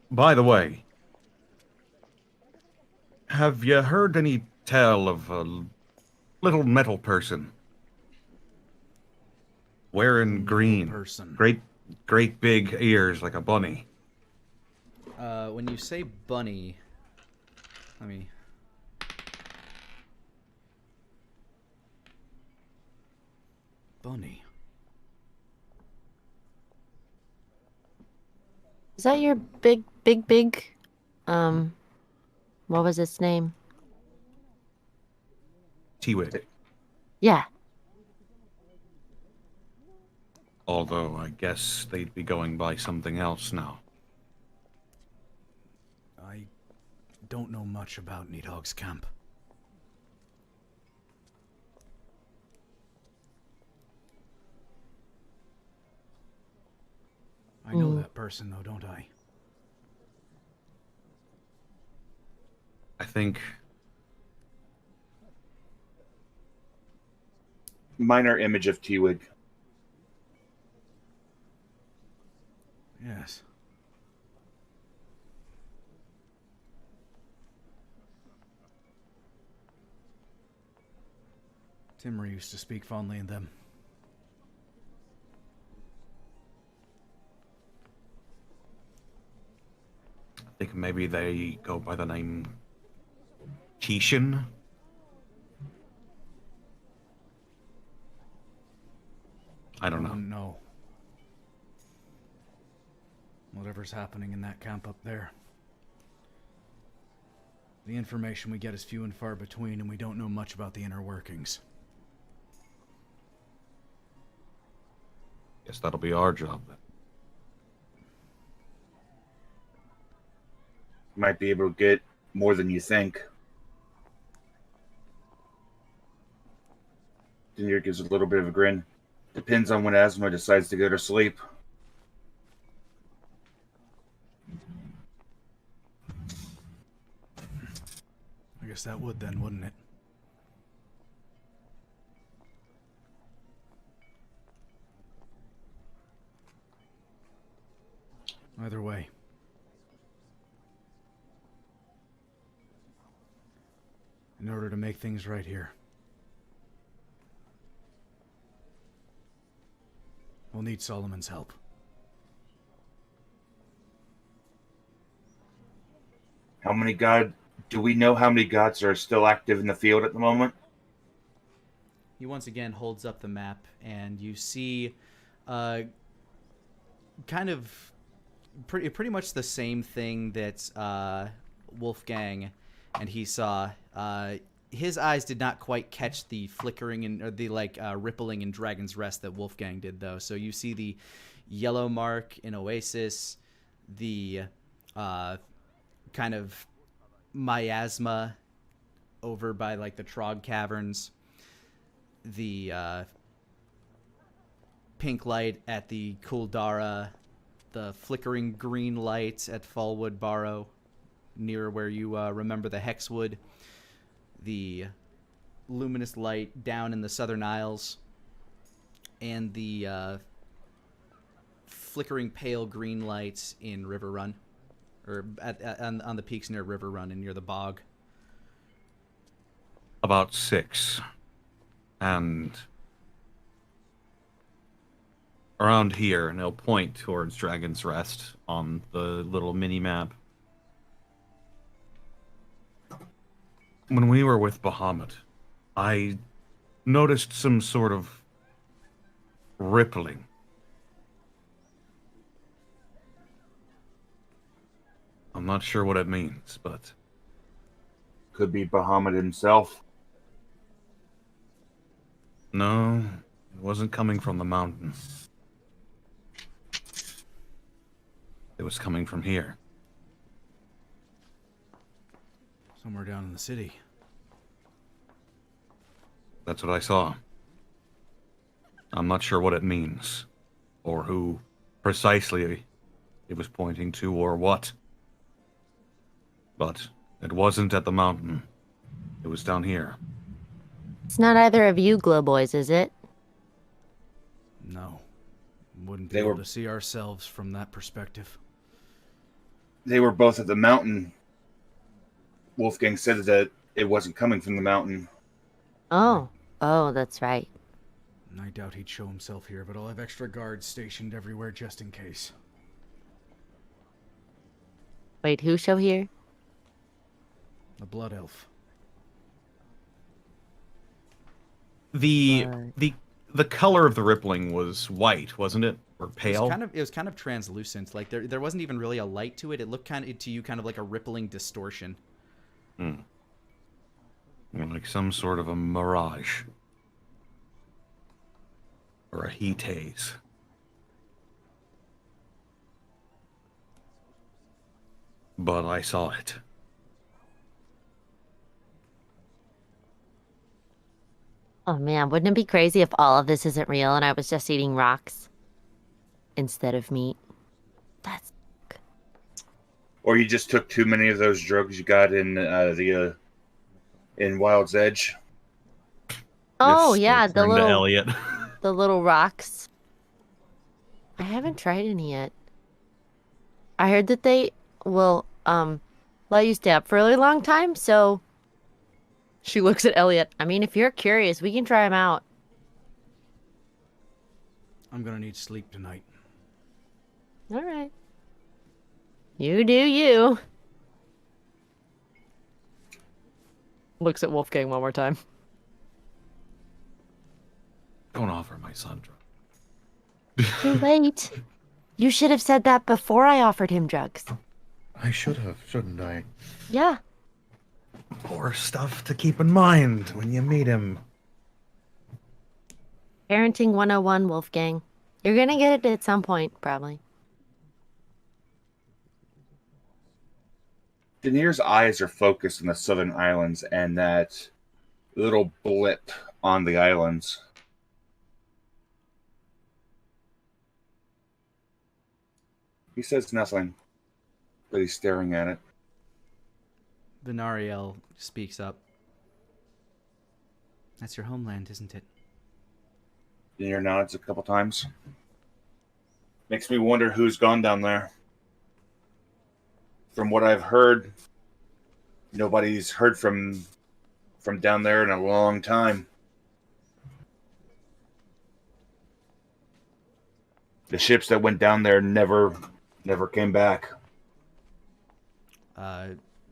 By the way, have you heard any tale of a little metal person? Wearing green. Person. Great big ears like a bunny. When you say bunny, let me... Bunny. Is that your big, what was its name? T-Wig. Yeah. Although I guess they'd be going by something else now. I don't know much about Needhog's camp. I know that person, though, don't I? I think Minor image of T-Wig. Yes. Timmer used to speak fondly of them. I think maybe they go by the name Kishin. I don't know. No. Whatever's happening in that camp up there. The information we get is few and far between, and we don't know much about the inner workings. Guess that'll be our job then. Might be able to get more than you think. Denir gives a little bit of a grin. Depends on when Asmo decides to go to sleep. I guess that would then, wouldn't it? Either way. In order to make things right here, we'll need Solomon's help. Do we know how many gods are still active in the field at the moment? He once again holds up the map, and you see kind of pretty much the same thing that Wolfgang and he saw. His eyes did not quite catch the flickering and or the rippling in Dragon's Rest that Wolfgang did, though. So you see the yellow mark in Oasis, the kind of miasma over by the Trog Caverns, the pink light at the Kuldara, the flickering green lights at Fallwood Barrow, near where you remember the Hexwood, the luminous light down in the Southern Isles, and the flickering pale green lights in River Run, or on the peaks near River Run and near the bog. About 6. And around here, and they'll point towards Dragon's Rest on the little mini-map. When we were with Bahamut, I noticed some sort of rippling. I'm not sure what it means, but... Could be Bahamut himself. No, it wasn't coming from the mountain. It was coming from here. Somewhere down in the city. That's what I saw. I'm not sure what it means, or who precisely it was pointing to, or what. But it wasn't at the mountain. It was down here. It's not either of you glow boys, is it? No. Wouldn't be able to see ourselves from that perspective. They were both at the mountain. Wolfgang said that it wasn't coming from the mountain. Oh. Oh, that's right. I doubt he'd show himself here, but I'll have extra guards stationed everywhere just in case. Wait, who show here? The Blood Elf. The color of the rippling was white, wasn't it? Or pale? It was kind of translucent. Like there wasn't even really a light to it. It looked kind of like a rippling distortion. Like some sort of a mirage. Or a heat haze. But I saw it. Oh man, wouldn't it be crazy if all of this isn't real and I was just eating rocks instead of meat? That's... Or you just took too many of those drugs you got in in Wild's Edge. Oh yeah, the little Elliot. the little rocks. I haven't tried any yet. I heard that they will let you stay up for a really long time, so she looks at Elliot. I mean, if you're curious, we can try them out. I'm gonna need sleep tonight. All right. You do you. Looks at Wolfgang one more time. Don't offer my son drugs. Too late. You should have said that before I offered him drugs. I should have, shouldn't I? Yeah. More stuff to keep in mind when you meet him. Parenting 101, Wolfgang. You're gonna get it at some point, probably. Daenerys' eyes are focused on the Southern Islands and that little blip on the islands. He says nothing, but he's staring at it. Venariel speaks up. That's your homeland, isn't it? Daenerys nods a couple times. Makes me wonder who's gone down there. From what I've heard, nobody's heard from down there in a long time. The ships that went down there never came back.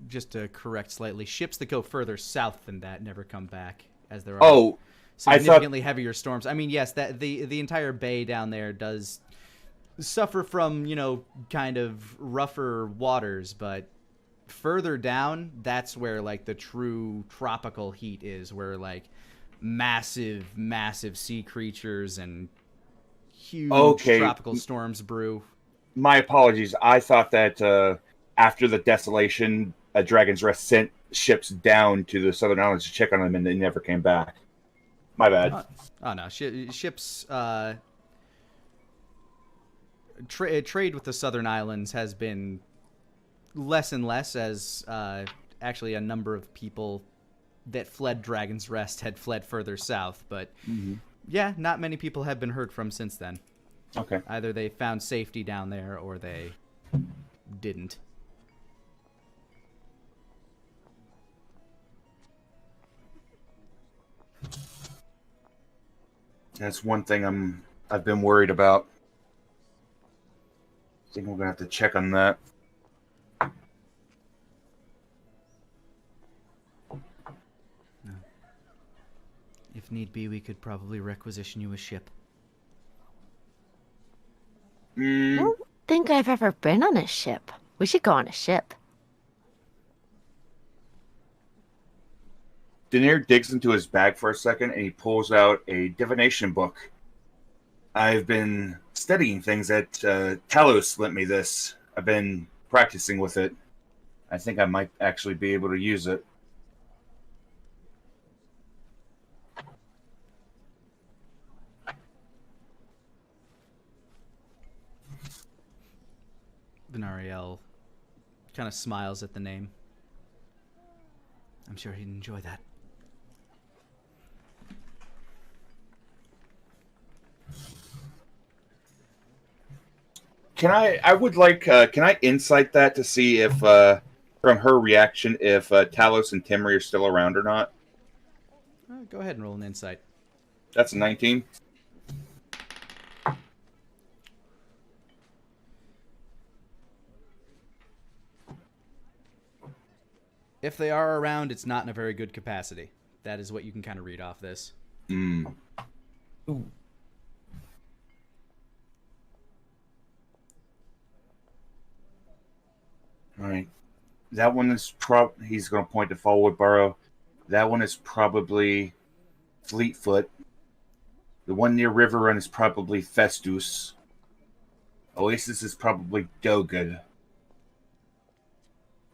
Just to correct slightly, ships that go further south than that never come back, as there are significantly heavier storms. I mean, yes, that the entire bay down there does suffer from, kind of rougher waters, but further down, that's where like the true tropical heat is, where like massive sea creatures and huge tropical storms brew. My apologies. I thought that after the desolation, Dragon's Rest sent ships down to the Southern Islands to check on them, and they never came back. My bad. Oh no, ships trade with the southern islands has been less and less as actually a number of people that fled Dragon's Rest had fled further south. But yeah, not many people have been heard from since then. Okay. Either they found safety down there or they didn't. That's one thing I've been worried about. I think we're gonna have to check on that. If need be, we could probably requisition you a ship. I don't think I've ever been on a ship. We should go on a ship. Daenerys digs into his bag for a second and he pulls out a divination book. I've been studying things that Talos lent me this. I've been practicing with it. I think I might actually be able to use it. Venariel kind of smiles at the name. I'm sure he'd enjoy that. Can I insight that to see if, from her reaction, if Talos and Timry are still around or not? Go ahead and roll an insight. That's a 19. If they are around, it's not in a very good capacity. That is what you can kind of read off this. Ooh. All right. That one is he's going to point to Forward Burrow. That one is probably Fleetfoot. The one near River Run is probably Festus. Oasis is probably Dogud.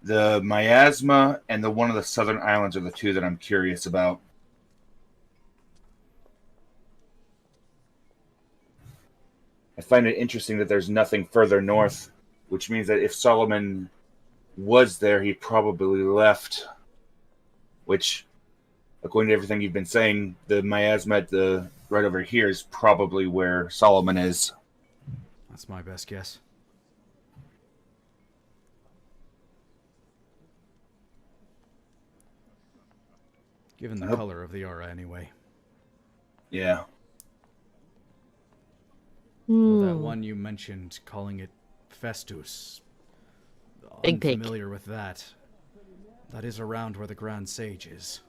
The Miasma and the one of the southern islands are the two that I'm curious about. I find it interesting that there's nothing further north, which means that if Solomon was there, he probably left. Which, according to everything you've been saying, the Miasma right over here is probably where Solomon is. That's my best guess. Given the color of the aura, anyway. Yeah. Well, that one you mentioned, calling it Festus. Big I'm pig. familiar with that. That is around where the Grand Sage is.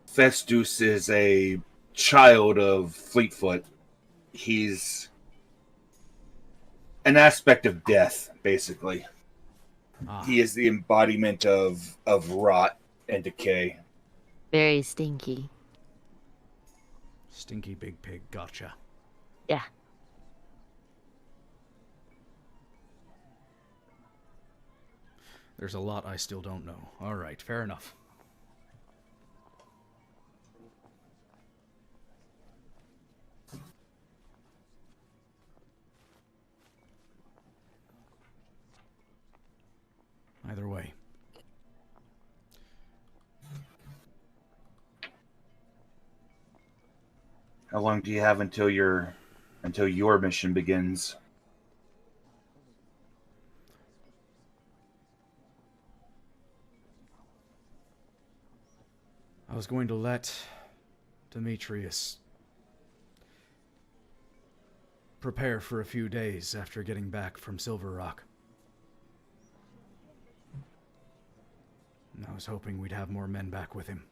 Festus is a child of Fleetfoot. He's an aspect of death, basically. He is the embodiment of rot and decay. Very stinky. Stinky big pig, gotcha. Yeah. There's a lot I still don't know. Alright, fair enough. Either way. How long do you have until your mission begins? I was going to let Demetrius prepare for a few days after getting back from Silver Rock. And I was hoping we'd have more men back with him.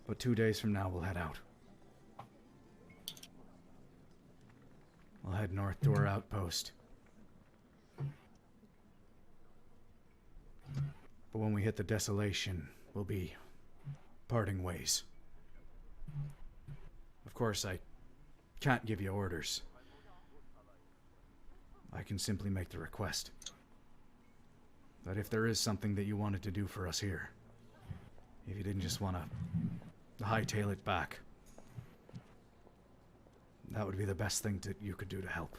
But 2 days from now, we'll head out. We'll head north to our outpost. But when we hit the desolation, we'll be parting ways. Of course, I can't give you orders. I can simply make the request that if there is something that you wanted to do for us here, if you didn't just want to hightail it back. That would be the best thing that you could do to help.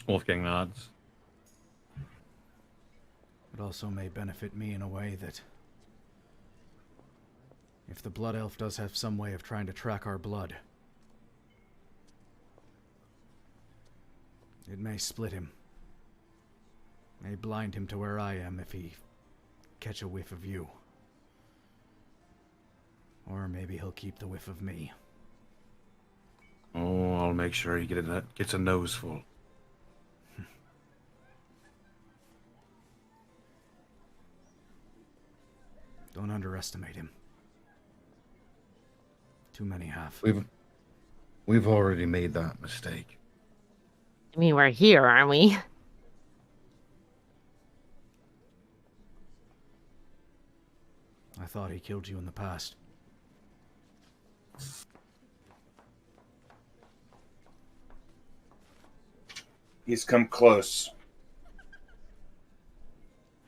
Wolfgang nods. It also may benefit me in a way that if the Blood Elf does have some way of trying to track our blood, it may split him. May blind him to where I am if he catch a whiff of you. Or maybe he'll keep the whiff of me. Oh, I'll make sure he gets a nose full. Don't underestimate him. Too many have. We've already made that mistake. I mean, we're here, aren't we? I thought he killed you in the past. He's come close.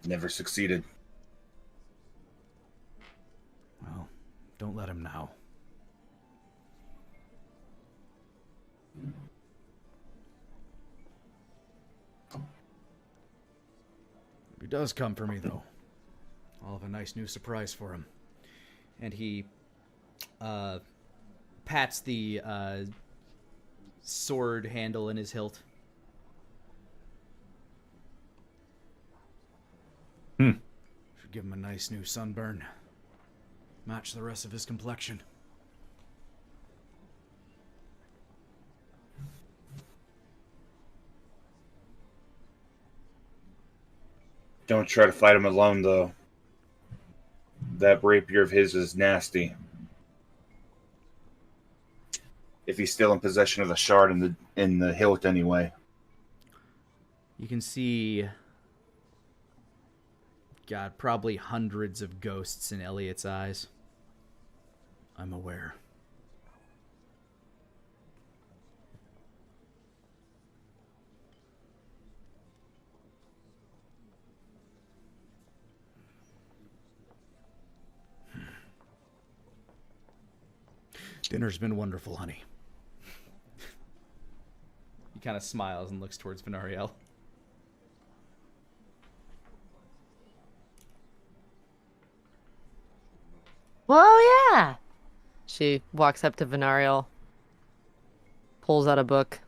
Never succeeded. Well, don't let him now. If he does come for me, though, I'll have a nice new surprise for him. And he pats the sword handle in his hilt. Should give him a nice new sunburn. Match the rest of his complexion. Don't try to fight him alone, though. That rapier of his is nasty. If he's still in possession of the shard in the hilt, anyway. You can see, God, probably hundreds of ghosts in Elliot's eyes. I'm aware. Dinner's been wonderful, honey. He kind of smiles and looks towards Venariel. Whoa, yeah. She walks up to Venariel, pulls out a book.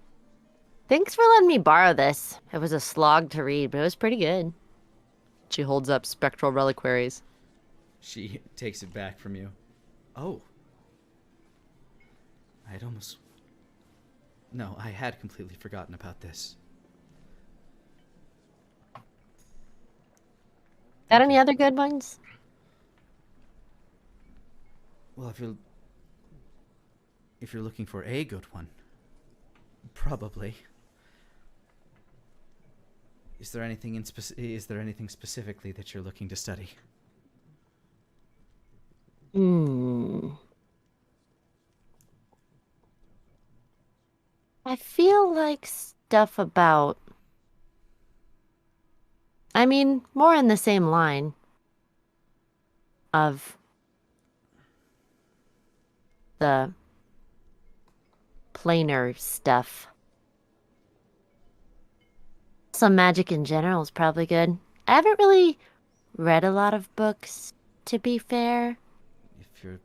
Thanks for letting me borrow this. It was a slog to read, but it was pretty good. She holds up Spectral Reliquaries. She takes it back from you. Oh. I'd almost... No, I had completely forgotten about this. Got any other good ones? Well, if you're looking for a good one, probably. Is there anything specifically that you're looking to study? I feel like stuff about... I mean, more in the same line of the planar stuff. Some magic in general is probably good. I haven't really read a lot of books, to be fair. If you're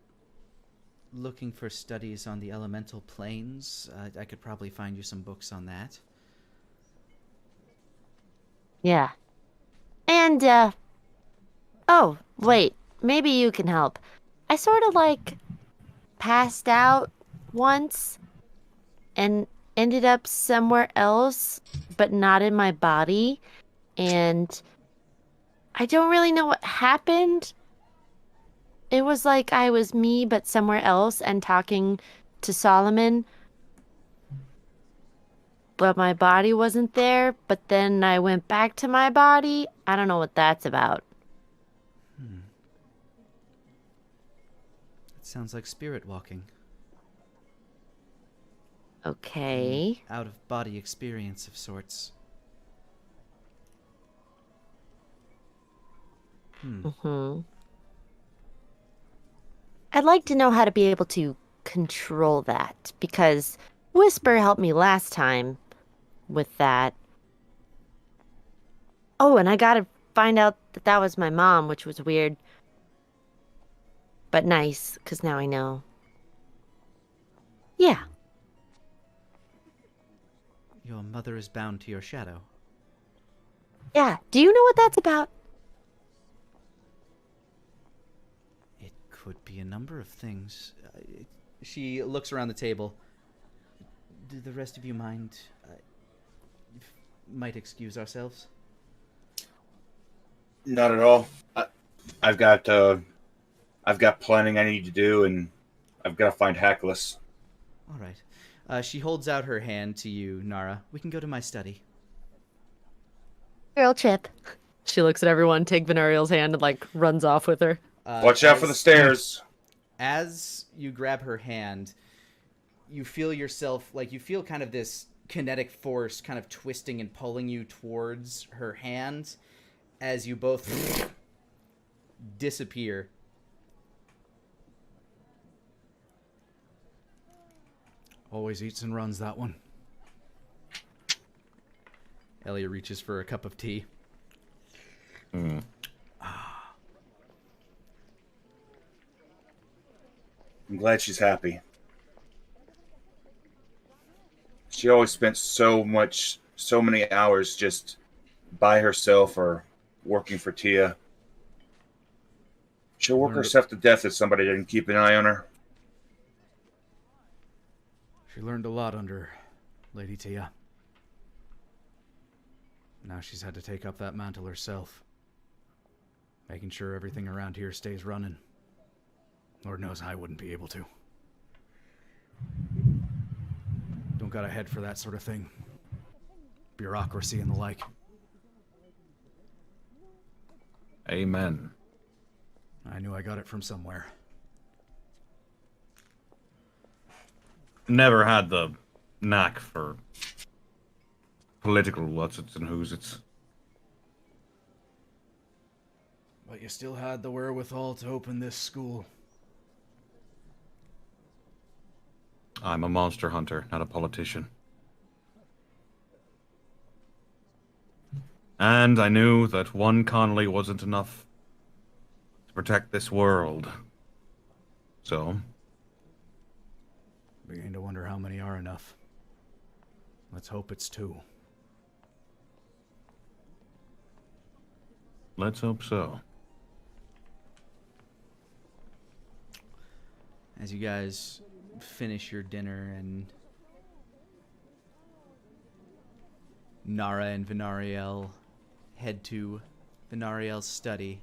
looking for studies on the elemental planes, I could probably find you some books on that. Yeah. And, oh, wait, maybe you can help. I sort of, like, passed out once and ended up somewhere else, but not in my body. And I don't really know what happened. It was like I was me, but somewhere else and talking to Solomon. But my body wasn't there, but then I went back to my body. I don't know what that's about. It sounds like spirit walking. Okay. Out-of-body experience of sorts. Mm-hmm. I'd like to know how to be able to control that, because Whisper helped me last time with that. Oh, and I gotta find out that that was my mom, which was weird. But nice, because now I know. Yeah. Your mother is bound to your shadow. Yeah. Do you know what that's about? It could be a number of things. She looks around the table. Do the rest of you mind? Might excuse ourselves. Not at all. I've got planning I need to do, and I've got to find Hackless. All right. She holds out her hand to you, Nara. We can go to my study. Girl trip. She looks at everyone, take Venarial's hand, and like runs off with her. Watch out for the stairs. As you grab her hand, you feel yourself, like you feel kind of this kinetic force kind of twisting and pulling you towards her hand as you both disappear. Always eats and runs, that one. Elliot reaches for a cup of tea. I'm glad she's happy. She always spent so many hours just by herself or working for Tia. She'll work herself to death if somebody didn't keep an eye on her. She learned a lot under Lady Tia. Now she's had to take up that mantle herself. Making sure everything around here stays running. Lord knows I wouldn't be able to. Don't got a head for that sort of thing. Bureaucracy and the like. Amen. I knew I got it from somewhere. Never had the knack for political what's its and who's its. But you still had the wherewithal to open this school. I'm a monster hunter, not a politician. And I knew that one Connolly wasn't enough to protect this world. So, Beginning to wonder how many are enough. Let's hope it's 2. let's hope so. As you guys finish your dinner and Nara and Venariel head to Venariel's study,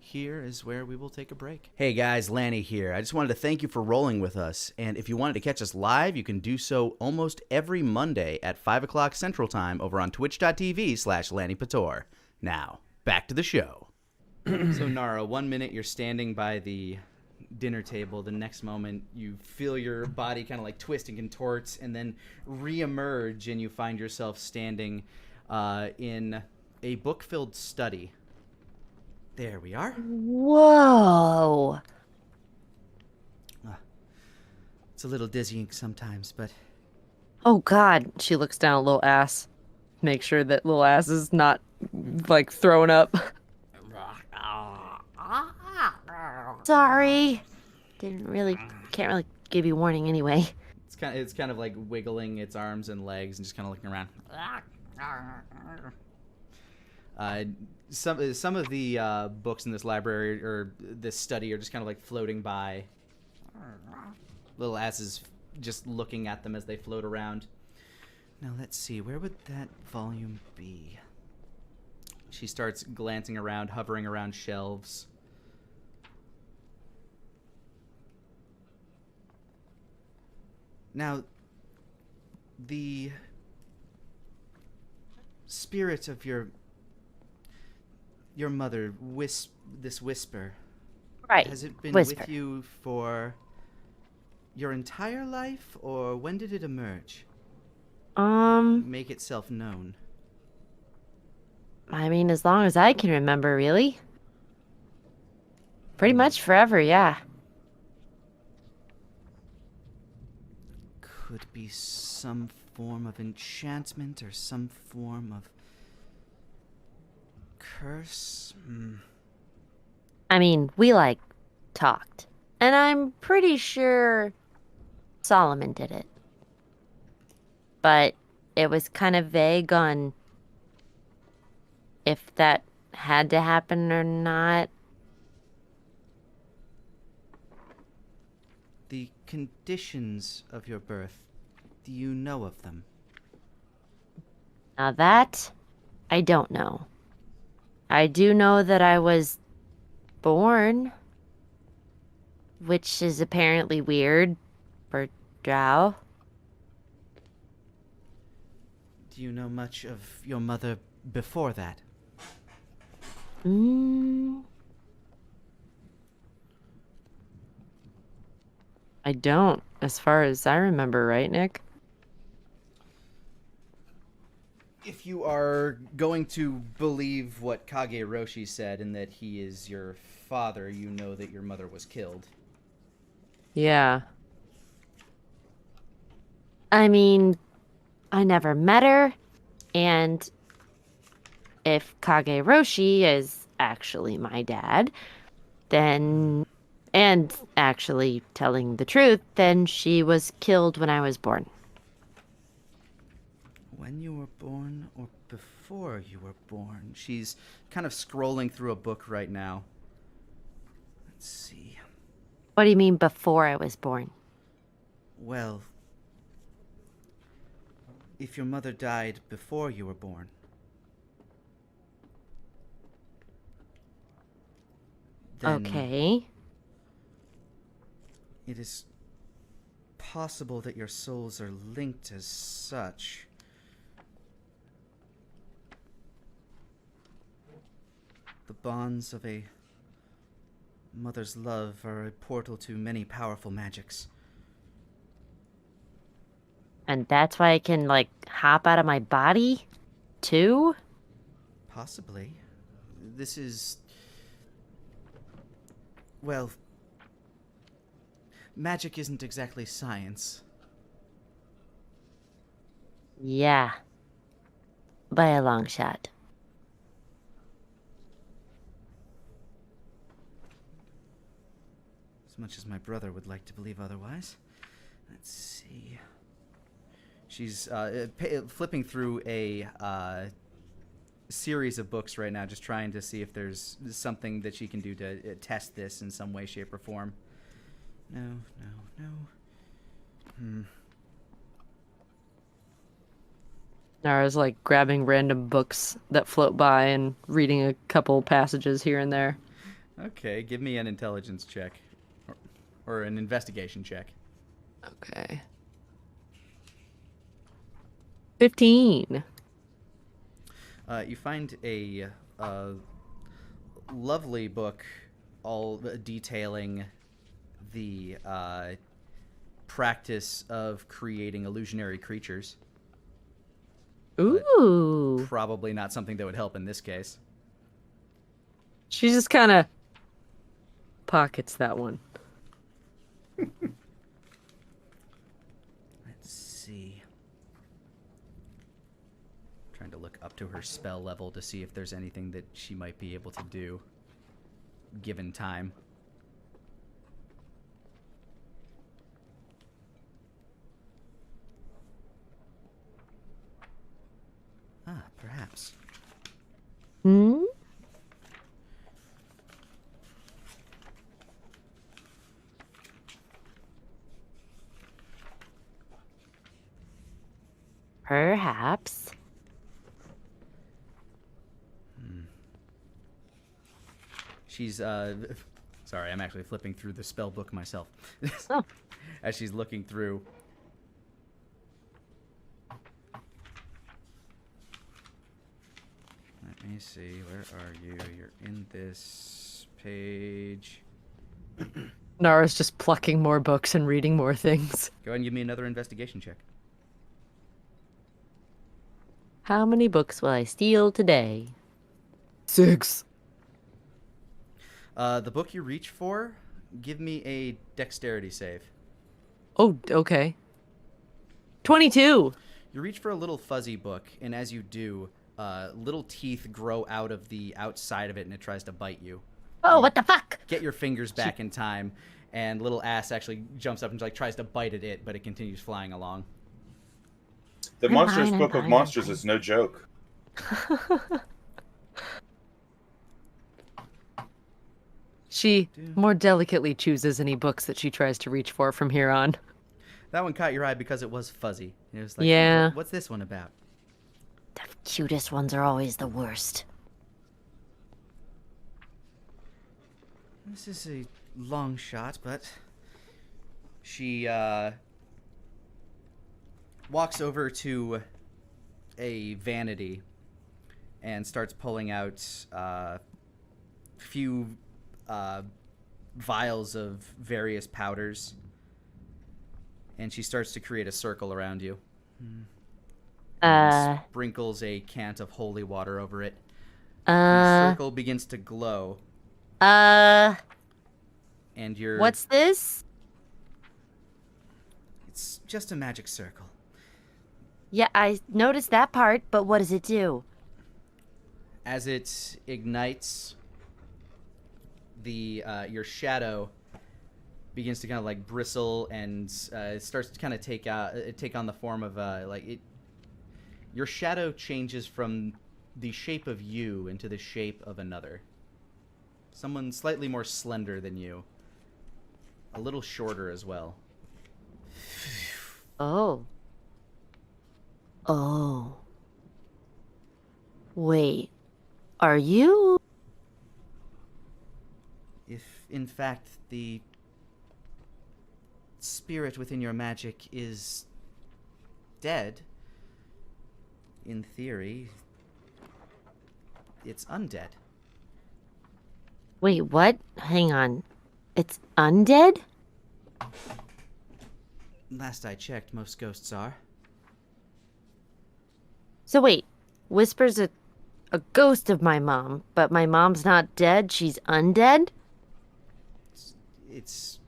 here is where we will take a break. Hey guys, Lani here. I just wanted to thank you for rolling with us. And if you wanted to catch us live, you can do so almost every Monday at 5 o'clock Central Time over on twitch.tv/Lanipator. Now, back to the show. So Nara, 1 minute you're standing by the dinner table. The next moment you feel your body kind of like twist and contorts and then re-emerge, and you find yourself standing in a book-filled study. There we are. Whoa. It's a little dizzying sometimes, but... Oh, God. She looks down at little ass. Make sure that little ass is not, like, throwing up. Sorry. Can't really give you warning anyway. It's kind of like wiggling its arms and legs and just kind of looking around. Some of the books in this library or this study are just kind of like floating by. Little asses just looking at them as they float around. Now let's see, where would that volume be? She starts glancing around, hovering around shelves. Now, the spirit of your mother, this whisper, Right. has it been Whisper. with you for your entire life, or when did it emerge? Make itself known. My mean, as long as I can remember, really. Pretty much forever, yeah. Could be some form of enchantment or some form of curse. I mean, we, talked. And I'm pretty sure Solomon did it. But it was kind of vague on if that had to happen or not. The conditions of your birth, do you know of them? Now that, I don't know. I do know that I was born, which is apparently weird for Drow. Do you know much of your mother before that? I don't, as far as I remember, right, Nick? If you are going to believe what Kage Roshi said and that he is your father, you know that your mother was killed. Yeah. I mean, I never met her, and if Kage Roshi is actually my dad, then, and actually telling the truth, then she was killed when I was born. When you were born or before you were born? She's kind of scrolling through a book right now. Let's see. What do you mean before I was born? Well, if your mother died before you were born, then Okay. it is possible that your souls are linked as such. The bonds of a mother's love are a portal to many powerful magics. And that's why I can, hop out of my body, too? Possibly. This is... Well... Magic isn't exactly science. Yeah. By a long shot. As much as my brother would like to believe otherwise. Let's see... She's flipping through a series of books right now, just trying to see if there's something that she can do to test this in some way, shape, or form. No. Nara's grabbing random books that float by and reading a couple passages here and there. Okay, give me an intelligence check. Or an investigation check. Okay. 15. You find a lovely book all detailing the practice of creating illusionary creatures. Ooh. Probably not something that would help in this case. She just kind of pockets that one. Let's see. Trying to look up to her spell level to see if there's anything that she might be able to do given time. Perhaps. Perhaps. She's, sorry, I'm actually flipping through the spell book myself. Oh. As she's looking through. Let me see, where are you? You're in this page. Nara's just plucking more books and reading more things. Go ahead and give me another investigation check. How many books will I steal today? 6. The book you reach for, give me a dexterity save. Oh, okay. 22. You reach for a little fuzzy book, and as you do, little teeth grow out of the outside of it, and it tries to bite you. Oh, what the fuck? Get your fingers back in time, and little ass actually jumps up and like tries to bite at it, but it continues flying along. The I'm Monsters fine, I'm Book of fine, I'm Monsters fine. is no joke. She more delicately chooses any books that she tries to reach for from here on. That one caught your eye because it was fuzzy. It was like, Yeah. What's this one about? The cutest ones are always the worst. This is a long shot, but she walks over to a vanity and starts pulling out a few vials of various powders, and she starts to create a circle around you. And sprinkles a cant of holy water over it. The circle begins to glow. And you're... What's this? It's just a magic circle. Yeah, I noticed that part, but what does it do? As it ignites, your shadow begins to kind of like bristle and it starts to kind of take on the form of your shadow changes from the shape of you into the shape of another. Someone slightly more slender than you. A little shorter as well. Oh. Oh. Wait. Are you? If, in fact, the spirit within your magic is dead, in theory, it's undead. Wait, what? Hang on. It's undead? Last I checked, most ghosts are. So wait, Whisper's a ghost of my mom, but my mom's not dead, she's undead? It's...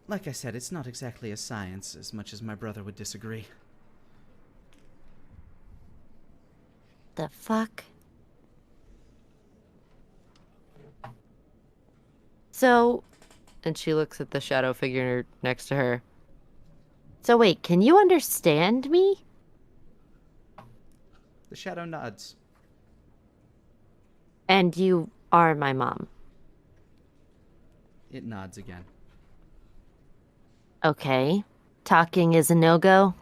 Like I said, it's not exactly a science, as much as my brother would disagree. The fuck? So, And she looks at the shadow figure next to her. so wait, can you understand me? The shadow nods. And you are my mom. It nods again. Okay. Talking is a no-go?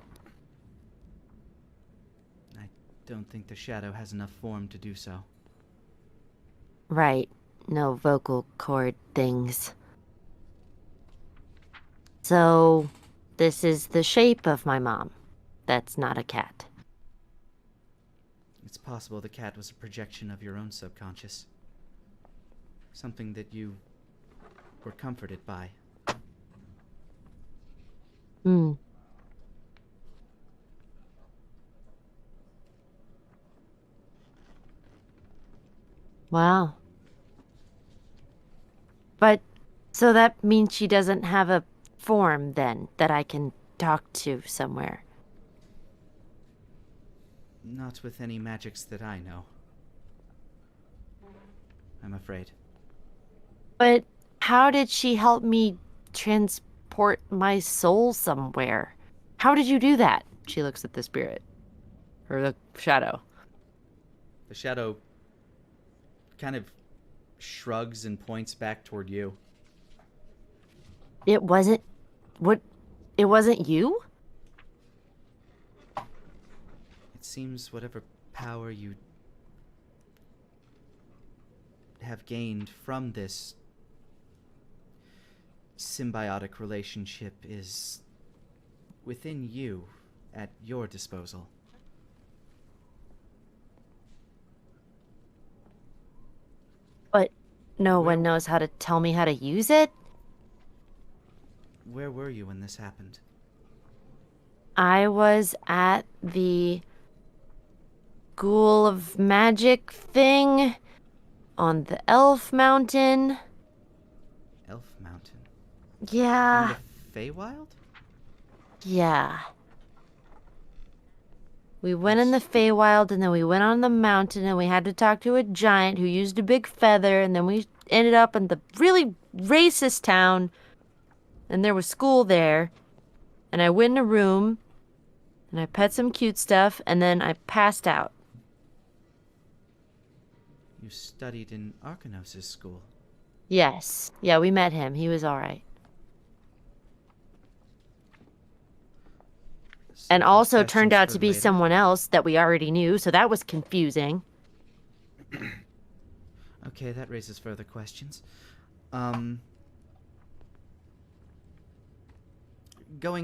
I don't think the shadow has enough form to do so. Right. No vocal cord things. So, this is the shape of my mom. That's not a cat. It's possible the cat was a projection of your own subconscious. Something that you were comforted by. Hmm. Wow. But, so that means she doesn't have a form then that I can talk to somewhere. Not with any magics that I know. I'm afraid. But how did she help me transport my soul somewhere? How did you do that? She looks at the spirit. Or the shadow. The shadow kind of shrugs and points back toward you. It wasn't... What? It wasn't you? It seems whatever power you have gained from this symbiotic relationship is within you, at your disposal. But no one knows how to tell me how to use it? Where were you when this happened? I was at the school of magic thing on the Elf Mountain. Elf Mountain. Yeah. In the Feywild? Yeah. We went in the Feywild, and then we went on the mountain, and we had to talk to a giant who used a big feather, and then we ended up in the really racist town, and there was school there, and I went in a room, and I pet some cute stuff, and then I passed out. You studied in Arcanos' school. Yes. Yeah, we met him. He was all right. And also turned out to be someone else that we already knew, so that was confusing. Okay, that raises further questions. Going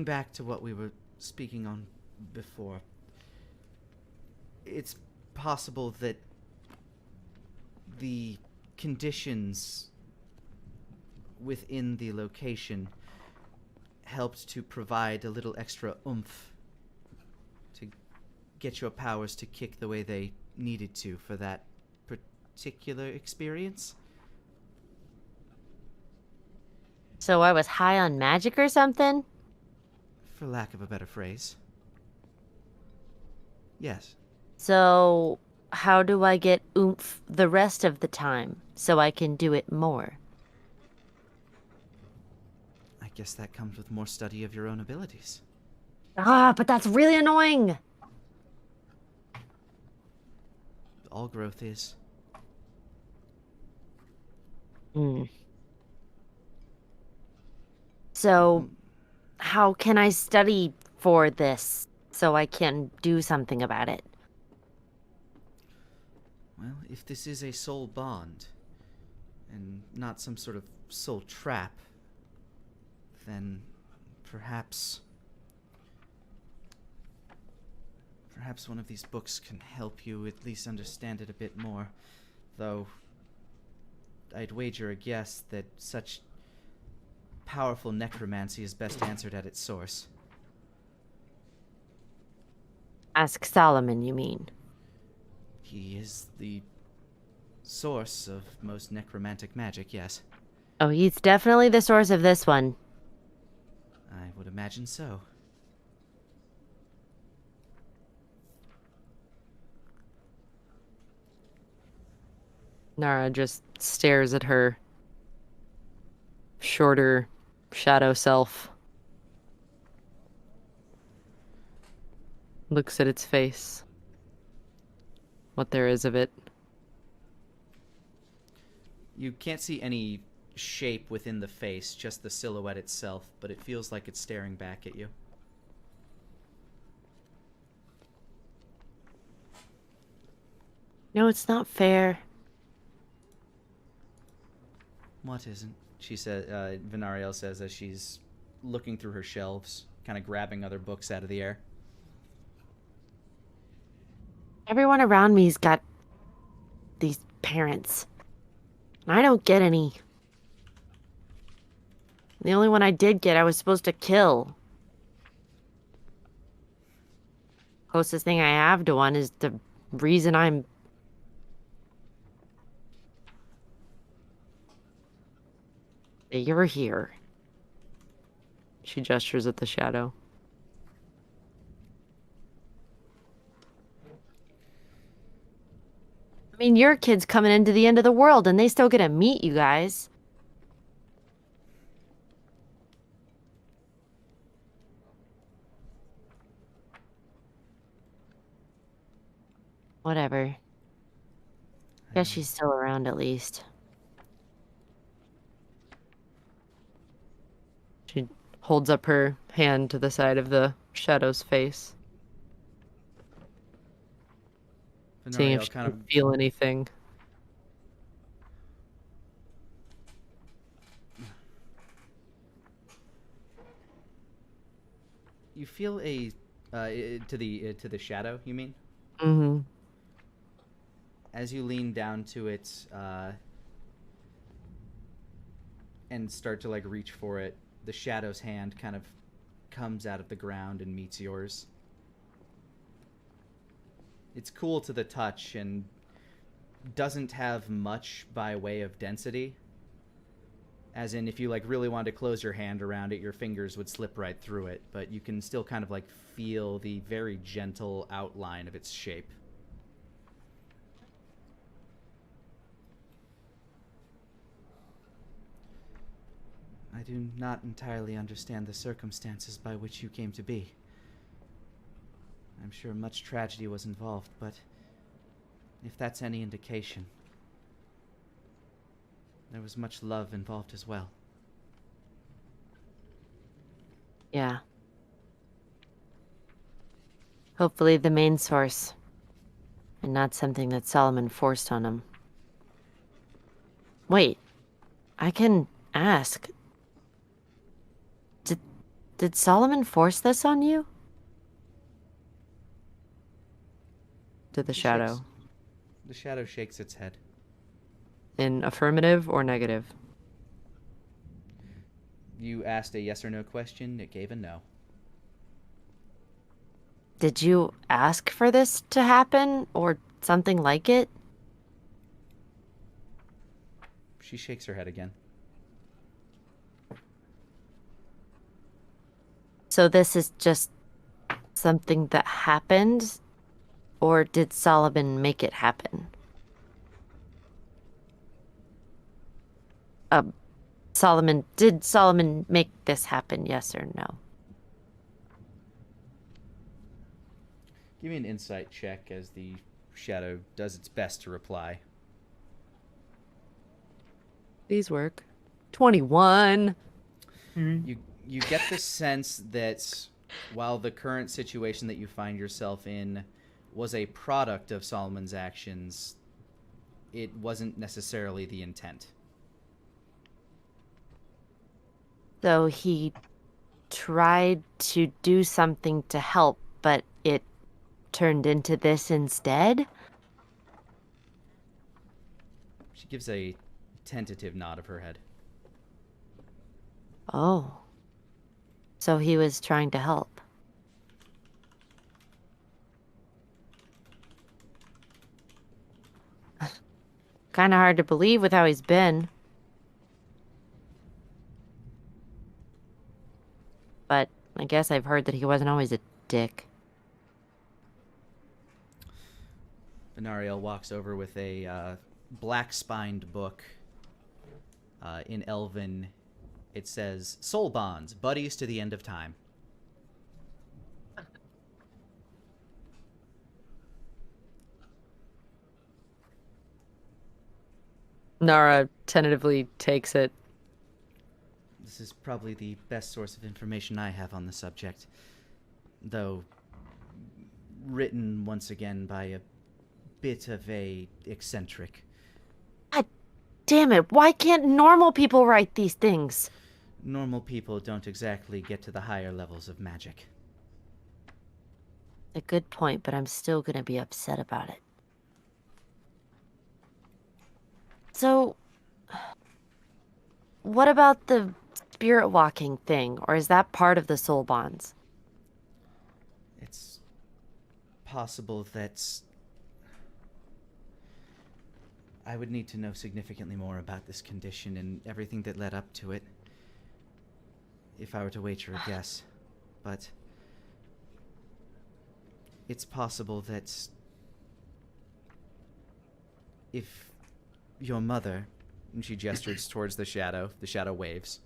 back to what we were speaking on before, it's possible that the conditions within the location helped to provide a little extra oomph to get your powers to kick the way they needed to for that particular experience. So I was high on magic or something? For lack of a better phrase. Yes. So how do I get oomph the rest of the time so I can do it more? I guess that comes with more study of your own abilities. Ah, but that's really annoying. All growth is. So, how can I study for this so I can do something about it? Well, if this is a soul bond, and not some sort of soul trap, then perhaps one of these books can help you at least understand it a bit more, though I'd wager a guess that such powerful necromancy is best answered at its source. Ask Solomon, you mean? He is the source of most necromantic magic, yes. Oh, he's definitely the source of this one. I would imagine so. Nara just stares at her shorter shadow self. Looks at its face. What there is of it. You can't see any shape within the face, just the silhouette itself, but it feels like it's staring back at you. No, it's not fair. What isn't? She said, Venariel says as she's looking through her shelves, kind of grabbing other books out of the air. Everyone around me's got these parents. And I don't get any. The only one I did get, I was supposed to kill. Closest thing I have to one is the reason I'm... You're here. She gestures at the shadow. I mean, your kid's coming into the end of the world, and they still get to meet you guys. Whatever. Guess she's still around at least. She holds up her hand to the side of the shadow's face. Seeing if she can feel anything. You feel a to the shadow, you mean? Mm-hmm. As you lean down to it and start to like reach for it, the shadow's hand kind of comes out of the ground and meets yours. It's cool to the touch and doesn't have much by way of density. As in, if you like really wanted to close your hand around it, your fingers would slip right through it, but you can still kind of like feel the very gentle outline of its shape. I do not entirely understand the circumstances by which you came to be. I'm sure much tragedy was involved, but if that's any indication, there was much love involved as well. Yeah. Hopefully the main source, and not something that Solomon forced on him. Wait, I can ask. Did Solomon force this on you? To the shadow. The shadow shakes its head. In affirmative or negative? You asked a yes or no question, it gave a no. Did you ask for this to happen, or something like it? She shakes her head again. So this is just something that happened, or did Solomon make it happen? Did Solomon make this happen, yes or no? Give me an insight check as the shadow does its best to reply. These work. 21. You get the sense that while the current situation that you find yourself in was a product of Solomon's actions, it wasn't necessarily the intent. So he tried to do something to help, but it turned into this instead? She gives a tentative nod of her head. Oh. So he was trying to help. Kind of hard to believe with how he's been. But I guess I've heard that he wasn't always a dick. Venariel walks over with a black-spined book. In Elven, it says, Soul Bonds, Buddies to the End of Time. Nara tentatively takes it. This is probably the best source of information I have on the subject. Though, written once again by a bit of a eccentric. God damn it, why can't normal people write these things? Normal people don't exactly get to the higher levels of magic. A good point, but I'm still gonna be upset about it. So, what about the spirit walking thing, or is that part of the soul bonds? It's possible that I would need to know significantly more about this condition and everything that led up to it, if I were to wager a guess. But it's possible that if your mother, and she gestures towards the shadow waves,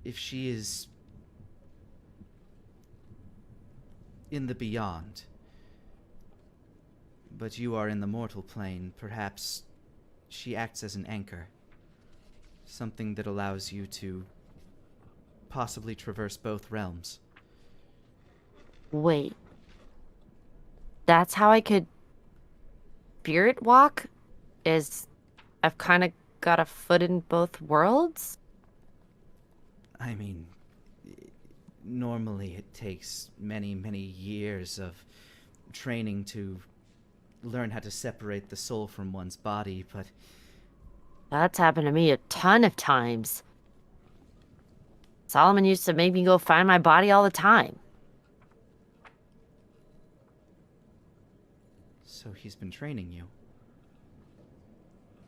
if she is in the beyond, but you are in the mortal plane, perhaps she acts as an anchor. Something that allows you to possibly traverse both realms. Wait. That's how I could spirit walk? I've kind of got a foot in both worlds? I mean, normally it takes many, many years of training to learn how to separate the soul from one's body, but That's happened to me a ton of times. Solomon used to make me go find my body all the time. So he's been training you.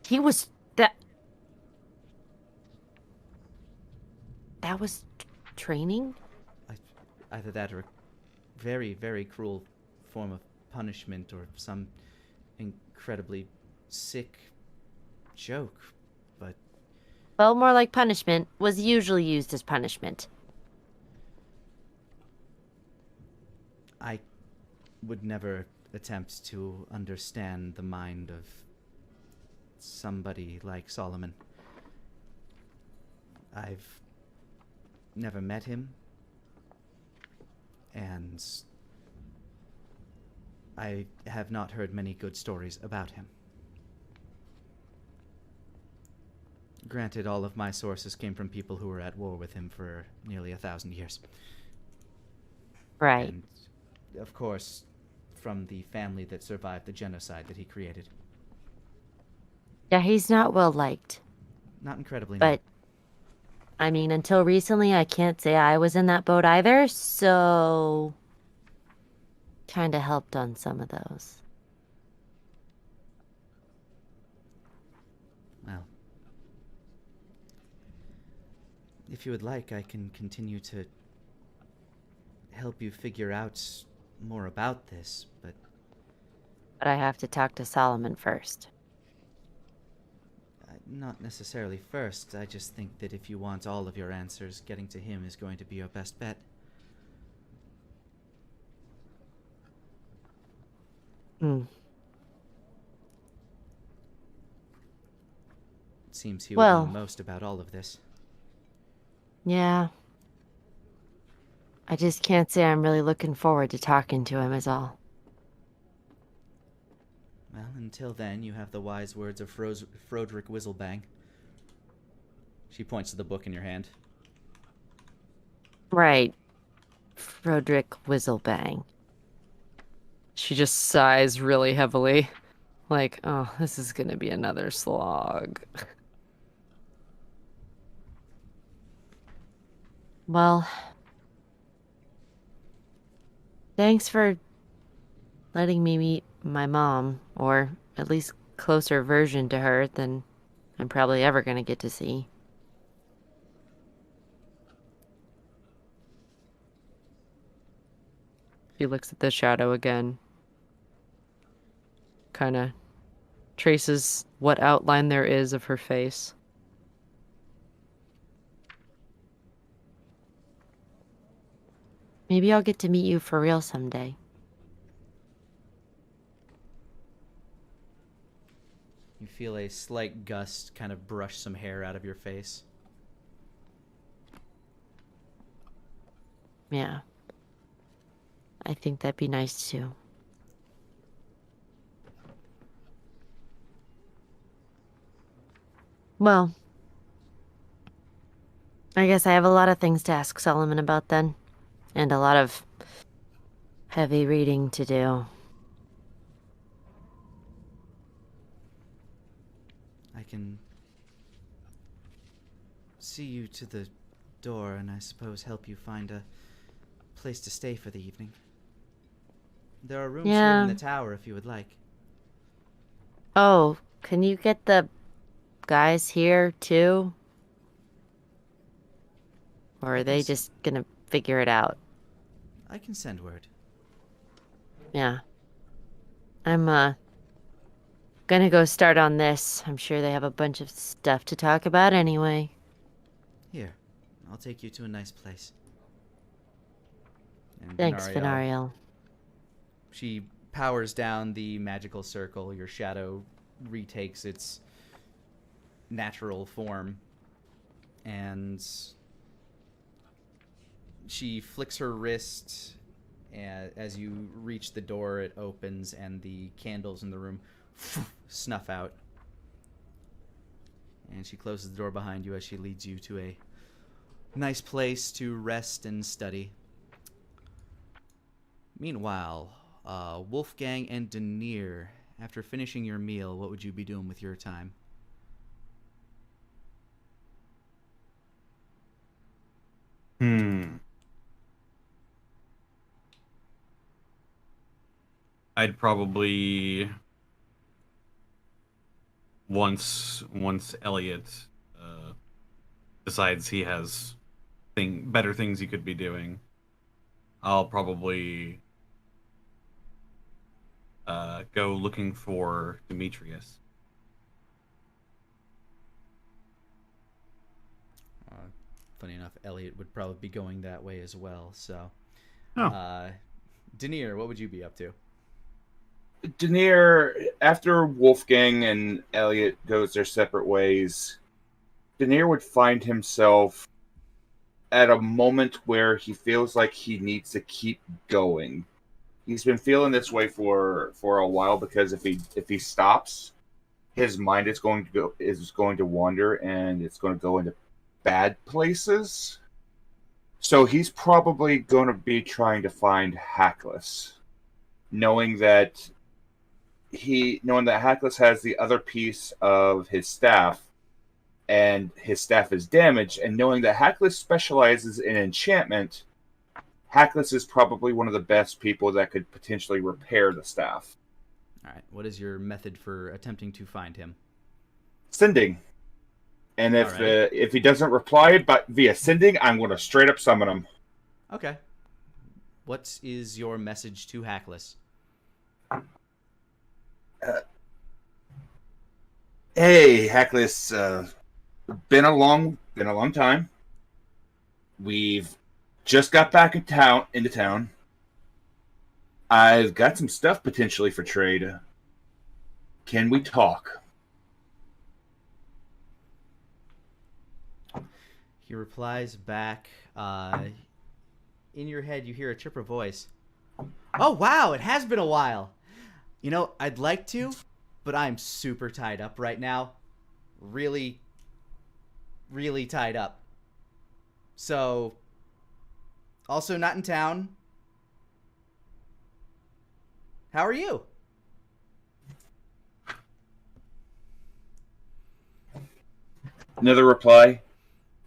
He was that. That was training? Either that or a very, very cruel form of punishment or some incredibly sick joke, but... Well, more like punishment. Was usually used as punishment. I would never attempt to understand the mind of somebody like Solomon. I've never met him, and I have not heard many good stories about him. Granted, all of my sources came from people who were at war with him for nearly 1,000 years. Right. And, of course, from the family that survived the genocide that he created. Yeah, he's not well liked. Not incredibly, no. But, I mean, until recently, I can't say I was in that boat either, so... kind of helped on some of those. Well, if you would like, I can continue to help you figure out more about this, but... But I have to talk to Solomon first. Not necessarily first. I just think that if you want all of your answers, getting to him is going to be your best bet. Hmm. It seems he would know Well, most about all of this. yeah. I just can't say I'm really looking forward to talking to him is all. Well, until then, you have the wise words of Froderick Whistlebank. She points to the book in your hand. Right. Froderick Whistlebank. She just sighs really heavily. Like, oh, this is gonna be another slog. Well, thanks for letting me meet my mom, or at least closer version to her than I'm probably ever gonna get to see. He looks at the shadow again. Kind of traces what outline there is of her face. Maybe I'll get to meet you for real someday. You feel a slight gust kind of brush some hair out of your face. Yeah. I think that'd be nice too. Well, I guess I have a lot of things to ask Solomon about then. And a lot of heavy reading to do. I can see you to the door and I suppose help you find a place to stay for the evening. There are rooms here in the tower if you would like. Oh, can you get the guys here too? Or are they just gonna figure it out? I can send word. Yeah. I'm gonna go start on this. I'm sure they have a bunch of stuff to talk about anyway. Here, I'll take you to a nice place. And Thanks, Venariel. She powers down the magical circle. Your shadow retakes its natural form. And she flicks her wrist. As you reach the door, it opens and the candles in the room snuff out. And she closes the door behind you as she leads you to a nice place to rest and study. Meanwhile, Wolfgang and Denier, after finishing your meal, what would you be doing with your time? I'd probably once Elliot decides he has better things he could be doing, I'll probably go looking for Demetrius. Funny enough, Elliot would probably be going that way as well. So, Oh. Denier, what would you be up to? Denier, after Wolfgang and Elliot goes their separate ways, Denier would find himself at a moment where he feels like he needs to keep going. He's been feeling this way for a while because if he stops, his mind is going to wander and it's going to go into bad places. So he's probably going to be trying to find Hackless, knowing that Hackless has the other piece of his staff, and his staff is damaged, and knowing that Hackless specializes in enchantment, Hackless is probably one of the best people that could potentially repair the staff. All right. What is your method for attempting to find him? Sending. And if he doesn't reply via sending, I'm going to straight up summon him. Okay. What is your message to Hackless? Hey, Hackless. Been a long time. We've just got back into town. I've got some stuff potentially for trade. Can we talk? He replies back. In your head, you hear a chipper voice. Oh, wow, it has been a while. You know, I'd like to, but I'm super tied up right now. Really, really tied up. So, also not in town. How are you? Another reply.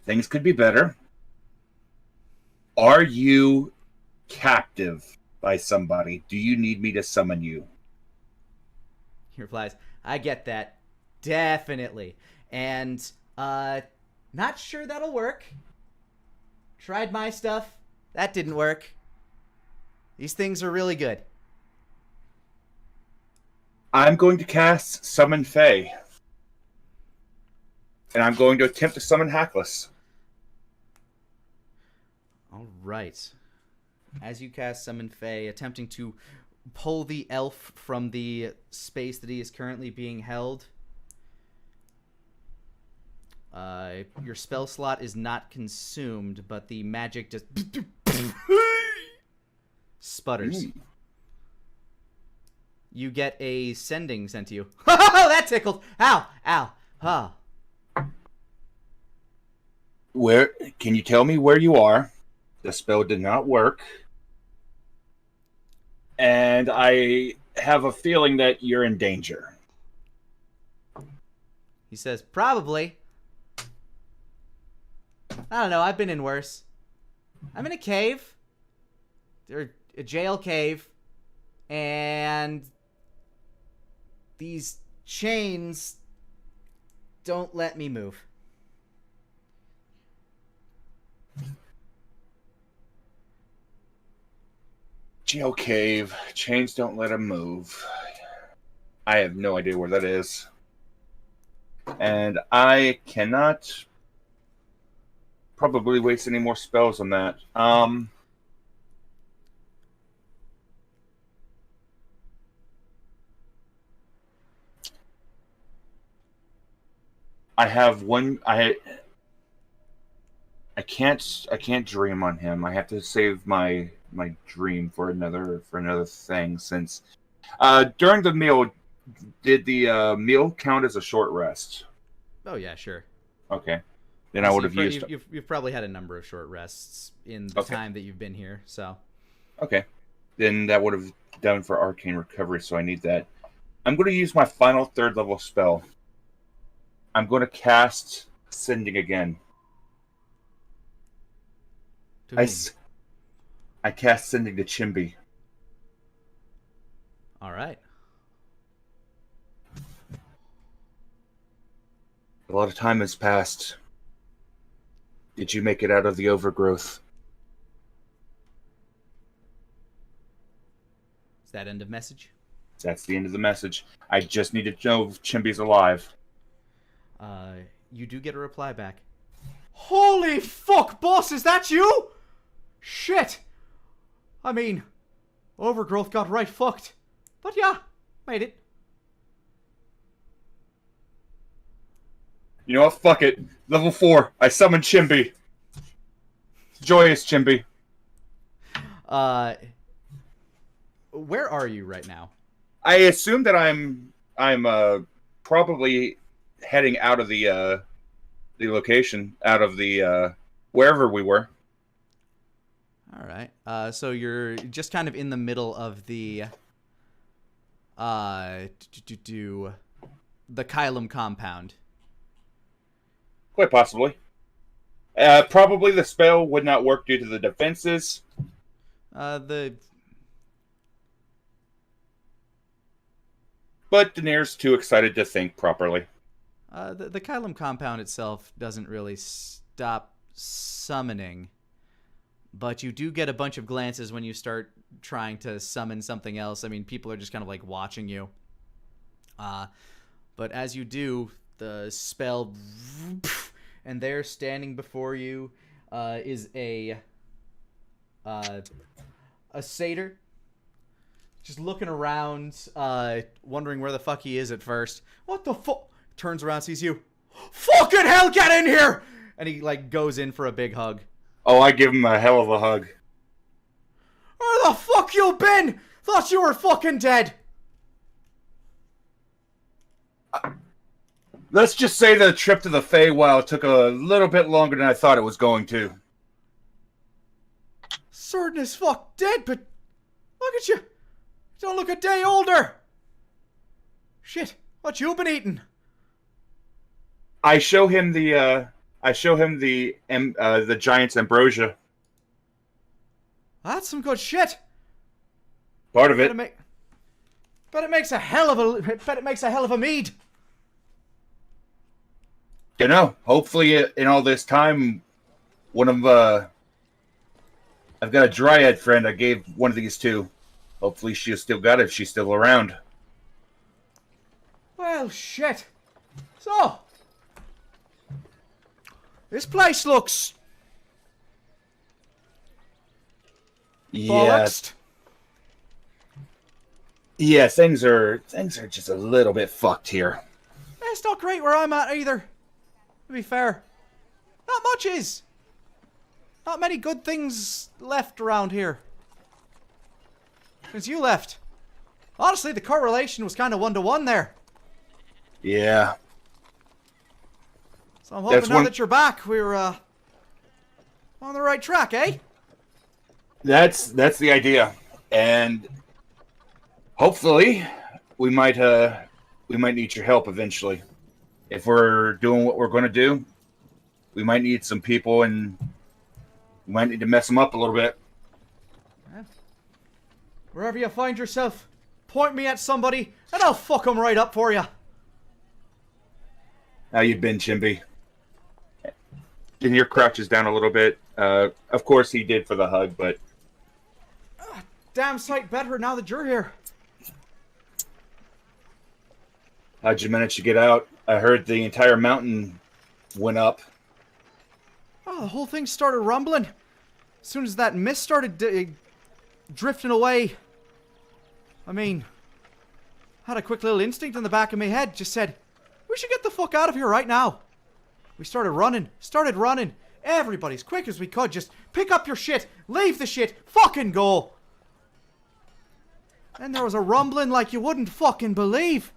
Things could be better. Are you captive by somebody? Do you need me to summon you? He replies, I get that. Definitely. And, not sure that'll work. Tried my stuff. That didn't work. These things are really good. I'm going to cast Summon Fae. And I'm going to attempt to summon Hackless. All right. As you cast Summon Fae, attempting to pull the elf from the space that he is currently being held, your spell slot is not consumed, but the magic just sputters. You get a sending sent to you. Oh, that tickled! Ow! Ow! Huh. Where can you tell me where you are? The spell did not work. And I have a feeling that you're in danger. He says, probably. I don't know, I've been in worse. I'm in a cave. Or a jail cave. And these chains don't let me move. Jail cave. Chains don't let him move. I have no idea where that is. And I cannot probably waste any more spells on that. I have one. I can't dream on him. I have to save my dream for another thing. Since during the meal, did the meal count as a short rest? Oh yeah, sure. Okay, then I would have used. You've probably had a number of short rests in the time that you've been here. So. Okay, then that would have done for arcane recovery. So I need that. I'm going to use my final 3rd level spell. I'm going to cast Sending again. I cast Sending to Chimby. All right. A lot of time has passed. Did you make it out of the overgrowth? Is that end of message? That's the end of the message. I just need to know if Chimby's alive. You do get a reply back. Holy fuck, boss, is that you? Shit. I mean, overgrowth got right fucked. But yeah, made it. You know what? Fuck it. Level 4. I summon Chimby. Joyous Chimby. Where are you right now? I assume that I'm probably heading out of the location, out of the wherever we were. All right. So you're just kind of in the middle of the Kylem compound. Quite possibly. Probably the spell would not work due to the defenses. But Daenerys too excited to think properly. The Kylem compound itself doesn't really stop summoning, but you do get a bunch of glances when you start trying to summon something else. I mean, people are just kind of like watching you. But as you do, the spell, and there standing before you is a satyr. Just looking around, wondering where the fuck he is at first. What the fuck? Turns around, sees you. Fucking hell, get in here! And he, like, goes in for a big hug. Oh, I give him a hell of a hug. Where the fuck you been? Thought you were fucking dead. Let's just say the trip to the Feywild took a little bit longer than I thought it was going to. Certain as fuck dead, but look at you. Don't look a day older. Shit, what you been eating? I show him the giant's ambrosia. That's some good shit. Part of it. Bet it makes a hell of a mead. You know, hopefully in all this time, I've got a dryad friend I gave one of these to. Hopefully she's still got it if she's still around. Well, shit. So, this place looks... bollocks. Yeah, things are just a little bit fucked here. It's not great where I'm at either. To be fair. Not much is. Not many good things left around here. Since you left. Honestly, the correlation was kind of 1-to-1 there. Yeah. So I'm hoping now that you're back, we're on the right track, eh? That's the idea. And hopefully we might need your help eventually. If we're doing what we're going to do, we might need some people and we might need to mess them up a little bit. Wherever you find yourself, point me at somebody, and I'll fuck them right up for you. How you been, Chimby? Daenerys crouches down a little bit. Of course he did for the hug, but... Damn sight better now that you're here. How'd you manage to get out? I heard the entire mountain went up. Oh, the whole thing started rumbling. As soon as that mist started drifting away. I mean, had a quick little instinct in the back of my head. Just said, we should get the fuck out of here right now. We started running. Everybody as quick as we could. Just pick up your shit. Leave the shit. Fucking go. And there was a rumbling like you wouldn't fucking believe.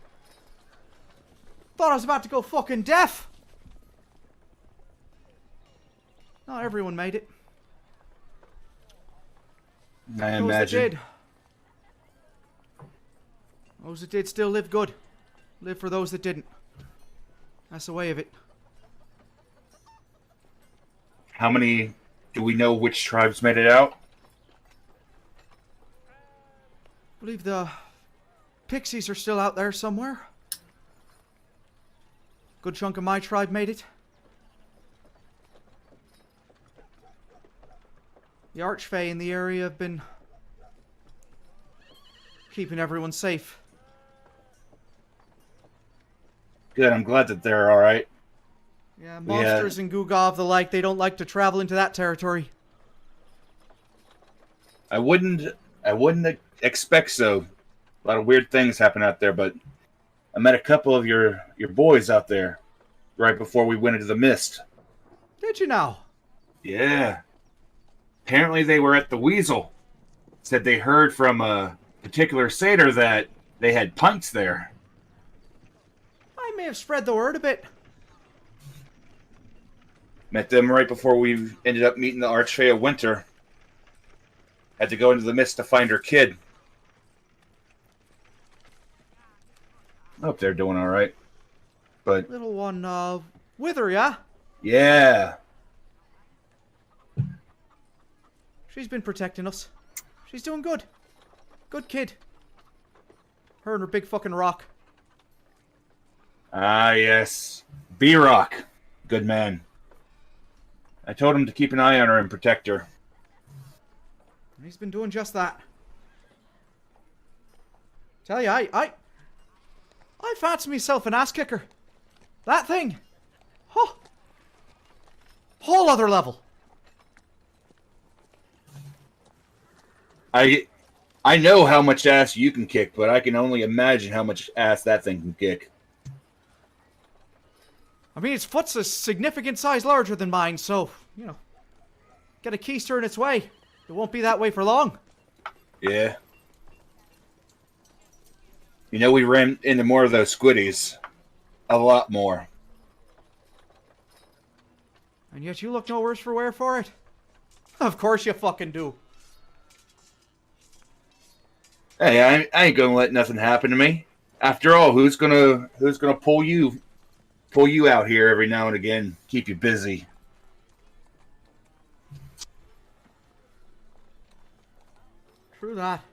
Thought I was about to go fucking deaf. Not everyone made it. I imagine. Those that did still live good. Live for those that didn't. That's the way of it. How many... do we know which tribes made it out? I believe the pixies are still out there somewhere. Good chunk of my tribe made it. The Archfey in the area have been keeping everyone safe. Good, I'm glad that they're alright. Yeah, monsters and Gugov the like, they don't like to travel into that territory. I wouldn't expect so. A lot of weird things happen out there, but I met a couple of your boys out there right before we went into the mist. Did you now? Yeah. Apparently they were at the Weasel. Said they heard from a particular satyr that they had pints there. I may have spread the word a bit. Met them right before we ended up meeting the Archfey of Winter. Had to go into the mist to find her kid. I hope they're doing all right. But Little one, with her, yeah? yeah. She's been protecting us. She's doing good. Good kid. Her and her big fucking rock. Ah, yes. B-Rock. Good man. I told him to keep an eye on her and protect her. He's been doing just that. Tell you, I fancy myself an ass kicker. That thing. Huh. Whole other level. I know how much ass you can kick, but I can only imagine how much ass that thing can kick. I mean, its foot's a significant size larger than mine, so, you know, get a keister in its way. It won't be that way for long. Yeah. You know, we ran into more of those squiddies. A lot more. And yet you look no worse for wear for it. Of course you fucking do. Hey, I ain't gonna let nothing happen to me. After all, who's gonna pull you out here every now and again, keep you busy? True that.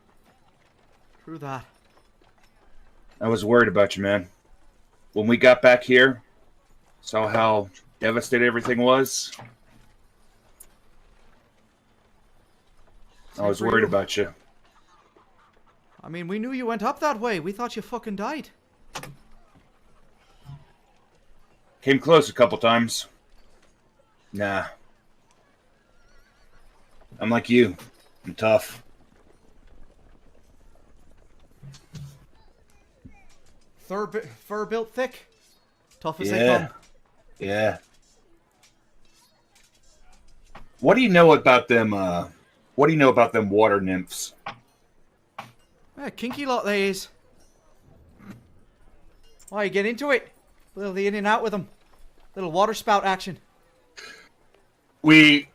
True that. I was worried about you, man. When we got back here, saw how devastated everything was. I was worried about you. I mean, we knew you went up that way. We thought you fucking died. Came close a couple times. Nah. I'm like you. I'm tough. Fur built thick. Tough as they Yeah. come. Yeah. What do you know about them, what do you know about them water nymphs? Yeah, kinky lot they is. Why, you get into it? Little the in and out with them. Little water spout action. When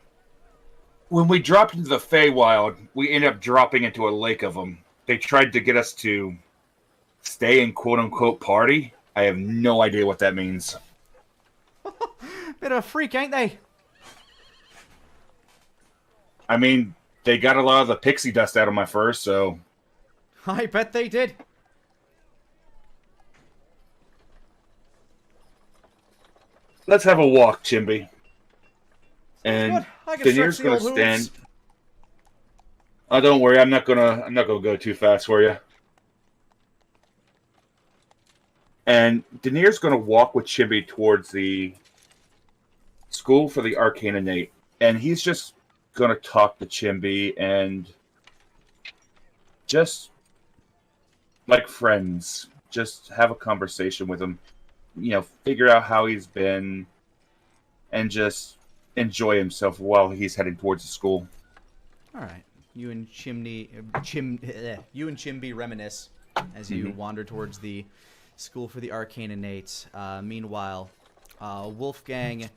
we dropped into the Feywild, we ended up dropping into a lake of them. They tried to get us to stay and quote-unquote party. I have no idea what that means. Bit of a freak, ain't they? I mean, they got a lot of the pixie dust out of my fur, so... I bet they did. Let's have a walk, Chimby. And Good. I can Daenerys stretch the gonna old stand. hooves. Oh, don't worry. I'm not gonna go too fast for you. And Daenerys gonna walk with Chimby towards the school for the Arcanonate, and he's just gonna talk to Chimby and just like friends, just have a conversation with him. You know, figure out how he's been, and just enjoy himself while he's heading towards the school. All right. You and Chimney, you and Chimby reminisce as you wander towards the school for the Arcaninates. Meanwhile, Wolfgang,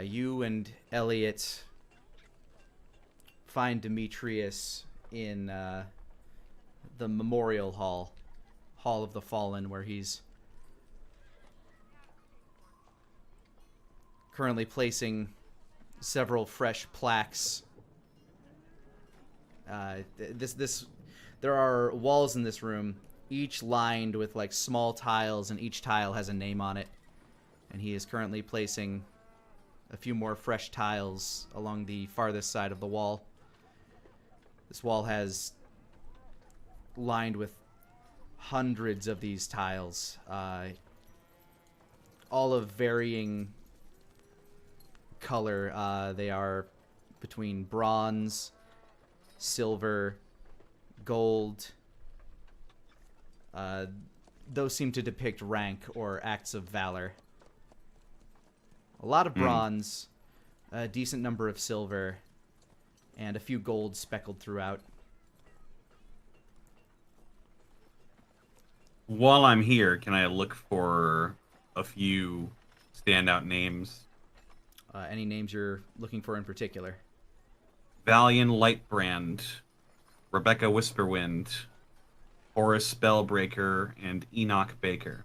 you and Elliot find Demetrius in the Memorial Hall of the Fallen, where he's currently placing several fresh plaques. There are walls in this room, each lined with like small tiles, and each tile has a name on it. And he is currently placing a few more fresh tiles along the farthest side of the wall. This wall has lined with hundreds of these tiles, all of varying color. They are between bronze, silver, gold. Those seem to depict rank or acts of valor. A lot of bronze, a decent number of silver, and a few gold speckled throughout. While I'm here, can I look for a few standout names? Any names you're looking for in particular? Valian Lightbrand, Rebecca Whisperwind, Horace Spellbreaker, and Enoch Baker.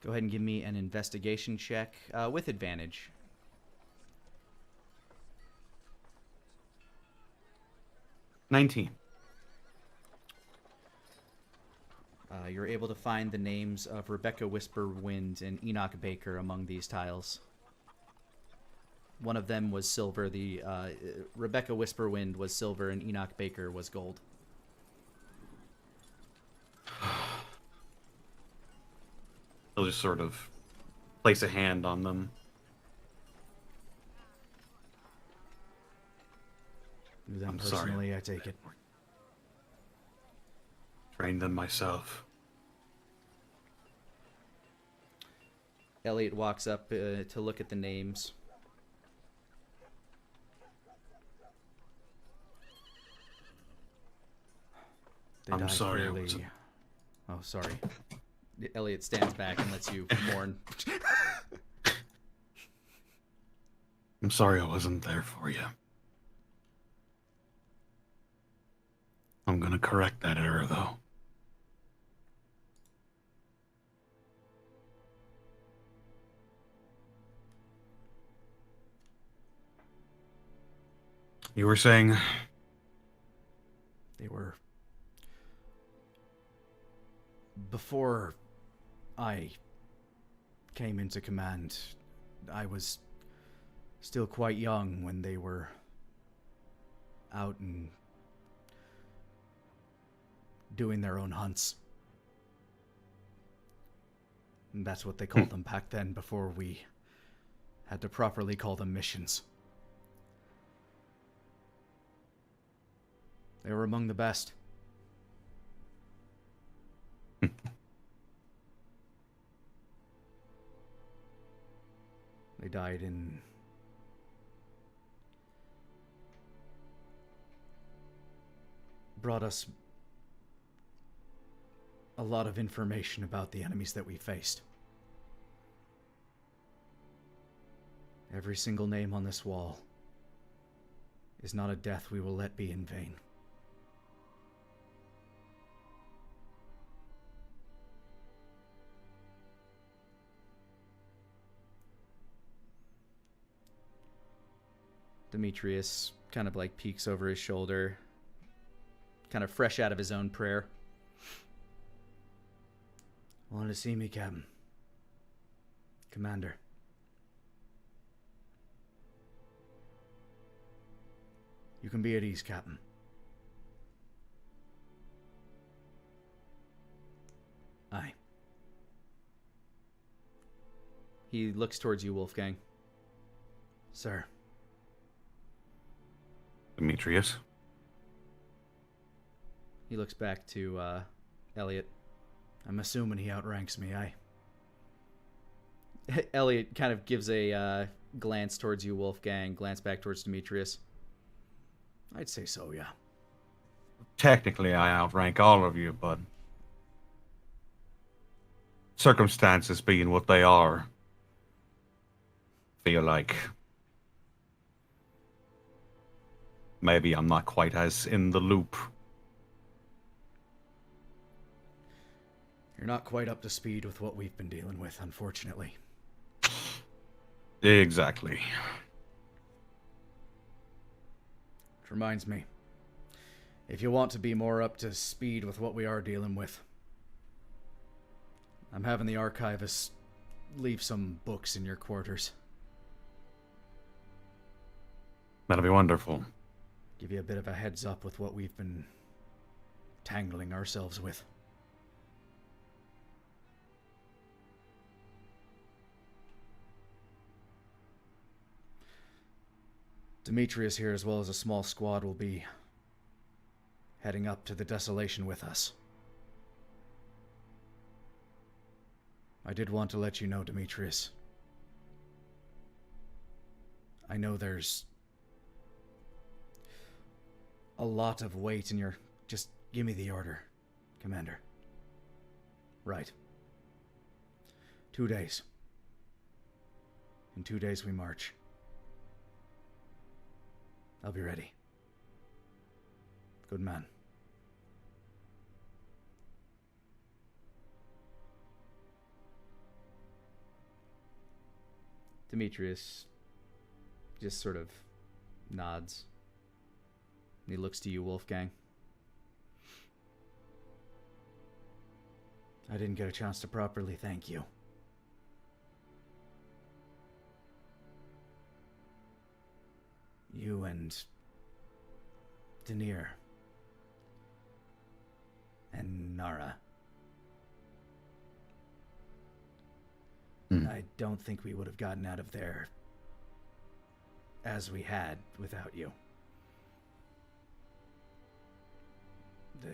Go ahead and give me an investigation check with advantage. $19. You're able to find the names of Rebecca Whisperwind and Enoch Baker among these tiles. One of them was silver. Rebecca Whisperwind was silver, and Enoch Baker was gold. He'll just sort of place a hand on them. Knew them I'm sorry. personally, I take it. Trained them myself. Elliot walks up to look at the names. They I'm died sorry, I fairly- wasn't- Oh, sorry. Elliot stands back and lets you mourn. I'm sorry I wasn't there for you. I'm gonna correct that error, though. You were saying? They were... Before I came into command, I was still quite young when they were out and doing their own hunts. And that's what they called them back then, before we had to properly call them missions. They were among the best. They died in... brought us a lot of information about the enemies that we faced. Every single name on this wall is not a death we will let be in vain. Demetrius kind of like peeks over his shoulder, kind of fresh out of his own prayer. Wanted to see me, Captain? Commander. You can be at ease, Captain. Aye. He looks towards you, Wolfgang. Sir. Demetrius? He looks back to Elliot. I'm assuming he outranks me, aye? Elliot kind of gives a glance towards you, Wolfgang, glance back towards Demetrius. I'd say so, yeah. Technically, I outrank all of you, but circumstances being what they are, feel like maybe I'm not quite as in the loop. You're not quite up to speed with what we've been dealing with, unfortunately. Exactly. Which reminds me, If you want to be more up to speed with what we are dealing with, I'm having the archivist leave some books in your quarters. That'll be wonderful. Give you a bit of a heads up with what we've been tangling ourselves with. Demetrius here, as well as a small squad, will be heading up to the Desolation with us. I did want to let you know, Demetrius. I know there's a lot of weight in your... Just give me the order, Commander. Right. 2 days. In 2 days we march. I'll be ready. Good man. Demetrius just sort of nods. He looks to you, Wolfgang. I didn't get a chance to properly thank you. You and Denier and Nara. I don't think we would have gotten out of there as we had without you. The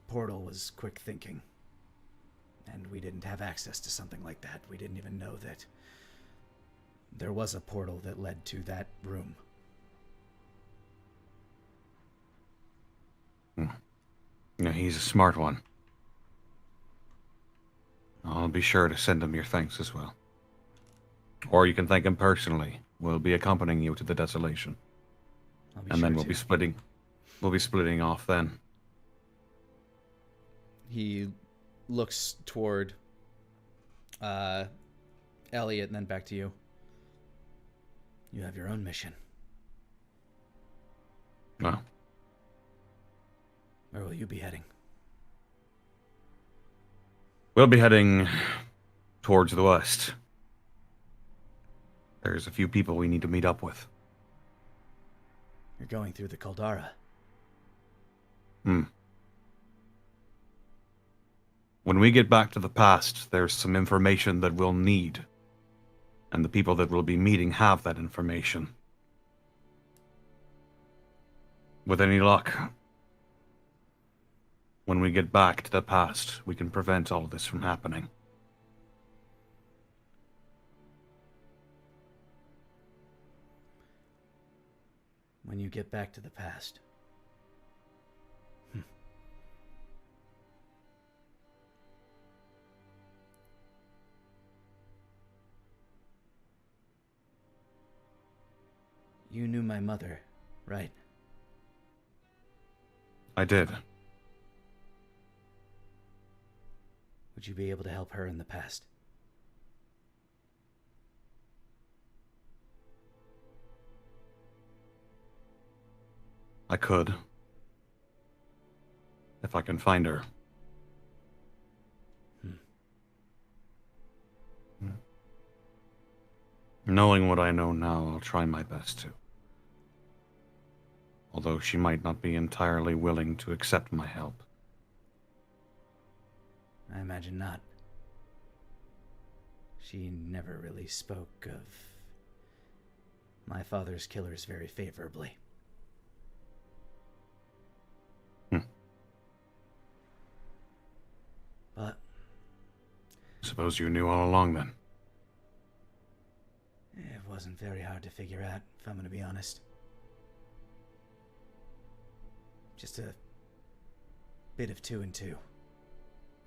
portal was quick thinking, and we didn't have access to something like that. We didn't even know that there was a portal that led to that room. Yeah, he's a smart one. I'll be sure to send him your thanks as well. Or you can thank him personally. We'll be accompanying you to the Desolation. And then we'll be splitting off then. He looks toward Elliot and then back to you. You have your own mission. Well, where will you be heading? we'll be heading towards the west. There's a few people we need to meet up with. You're going through the Caldara. When we get back to the past, there's some information that we'll need. And the people that we'll be meeting have that information. With any luck, when we get back to the past, we can prevent all this from happening. When you get back to the past. You knew my mother, right? I did. Would you be able to help her in the past? I could. If I can find her. Knowing what I know now, I'll try my best to. Although she might not be entirely willing to accept my help. I imagine not. She never really spoke of my father's killers very favorably. But Suppose you knew all along then. it wasn't very hard to figure out, if I'm going to be honest. Just a bit of 2 and 2,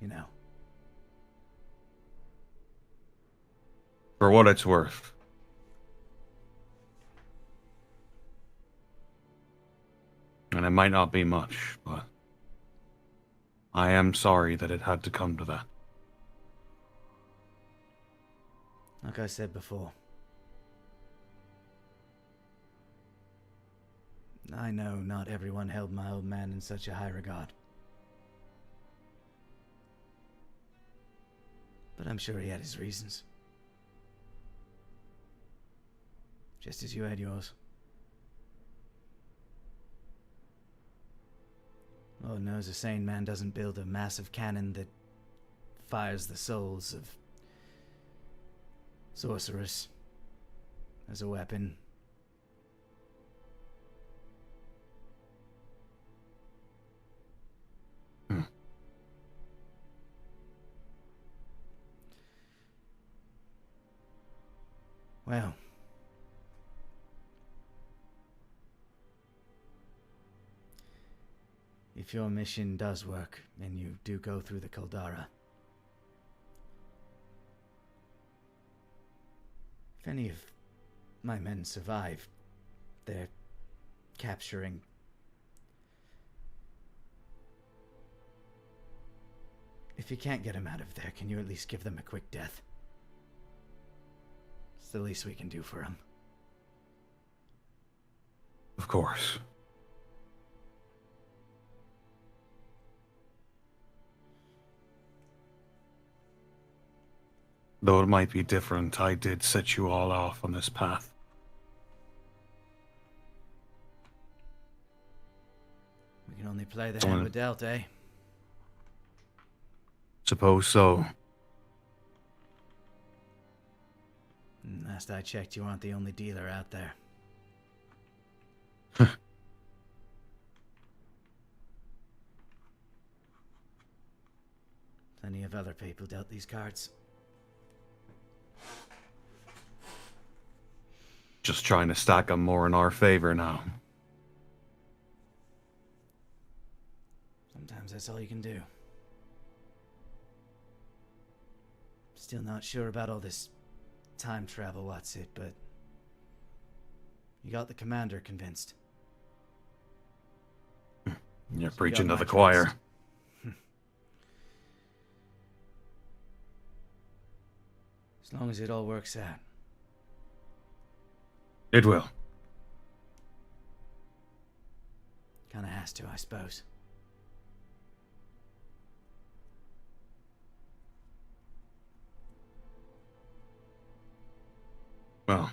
you know. For what it's worth. And it might not be much, but I am sorry that it had to come to that. Like I said before, I know not everyone held my old man in such a high regard. But I'm sure he had his reasons. Just as you had yours. Lord knows a sane man doesn't build a massive cannon that fires the souls of sorcerers as a weapon. Well, if your mission does work and you do go through the Caldara, if any of my men survive their capturing, if you can't get them out of there, can you at least give them a quick death? It's the least we can do for them. Of course. Though it might be different, I did set you all off on this path. We can only play the hand we're dealt, eh? Suppose so. Last I checked, you aren't the only dealer out there. Plenty of other people dealt these cards. Just trying to stack them more in our favor now. Sometimes that's all you can do. Still not sure about all this time travel, what's it, but you got the commander convinced. You're So preaching you to got the my choir. trust. As long as it all works out. It will. Kinda has to, I suppose. Well.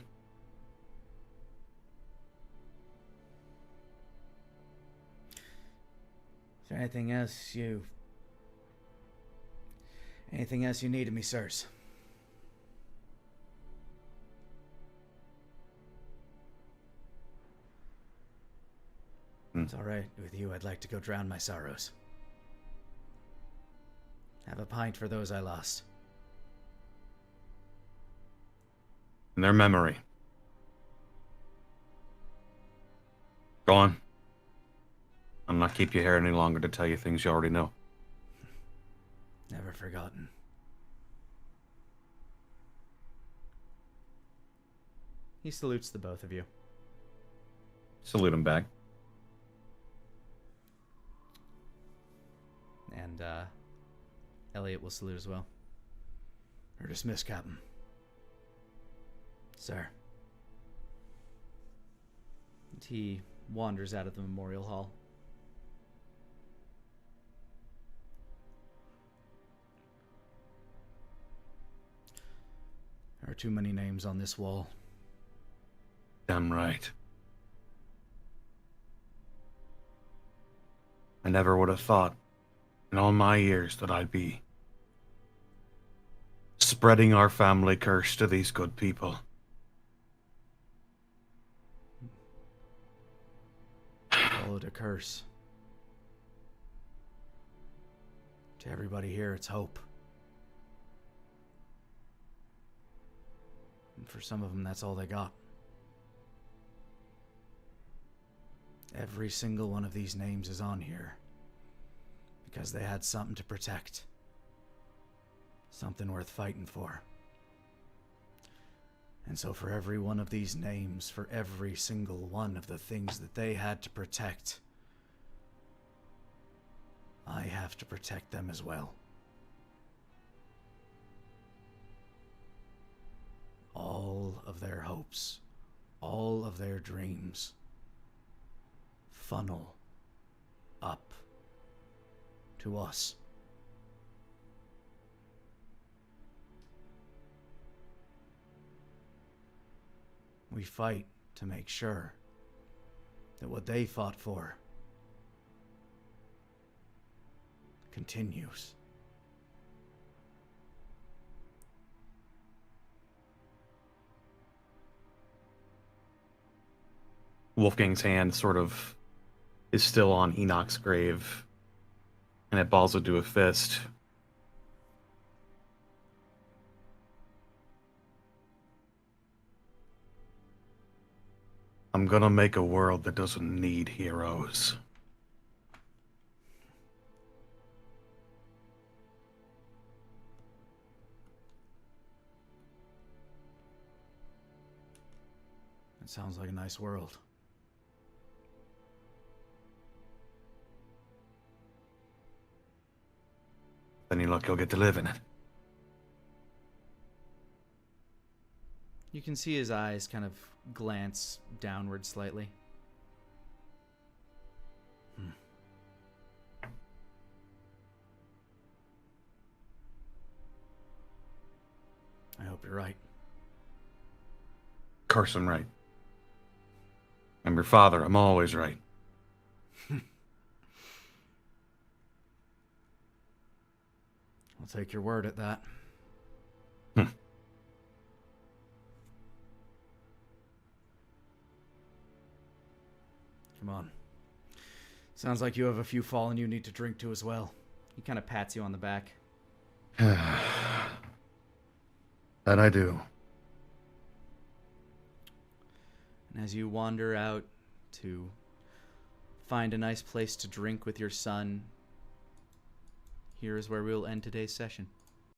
Is there anything else you need of me, sirs? It's all right with you. I'd like to go drown my sorrows. Have a pint for those I lost. In their memory. Go on. I'll not keep you here any longer to tell you things you already know. Never forgotten. He salutes the both of you. Salute him back. And Elliot will salute as well. You're dismissed, Captain. Sir. And he wanders out of the memorial hall. There are too many names on this wall. Damn right. I never would have thought in all my years that I'd be spreading our family curse to these good people. Call it a curse. To everybody here, it's hope. And for some of them, that's all they got. Every single one of these names is on here because they had something to protect. Something worth fighting for. And so for every one of these names, for every single one of the things that they had to protect, I have to protect them as well. All of their hopes, all of their dreams, funnel up to us. We fight to make sure that what they fought for continues. Wolfgang's hand sort of is still on Enoch's grave, and it balls into a fist. I'm gonna make a world that doesn't need heroes. It sounds like a nice world. Any luck, you'll get to live in it. You can see his eyes kind of glance downward slightly. I hope you're right. Of course I'm right. I'm your father. I'm always right. I'll take your word at that. Come on. Sounds like you have a few fallen you need to drink to as well. He kind of pats you on the back. That I do. And as you wander out to find a nice place to drink with your son, here is where we'll end today's session.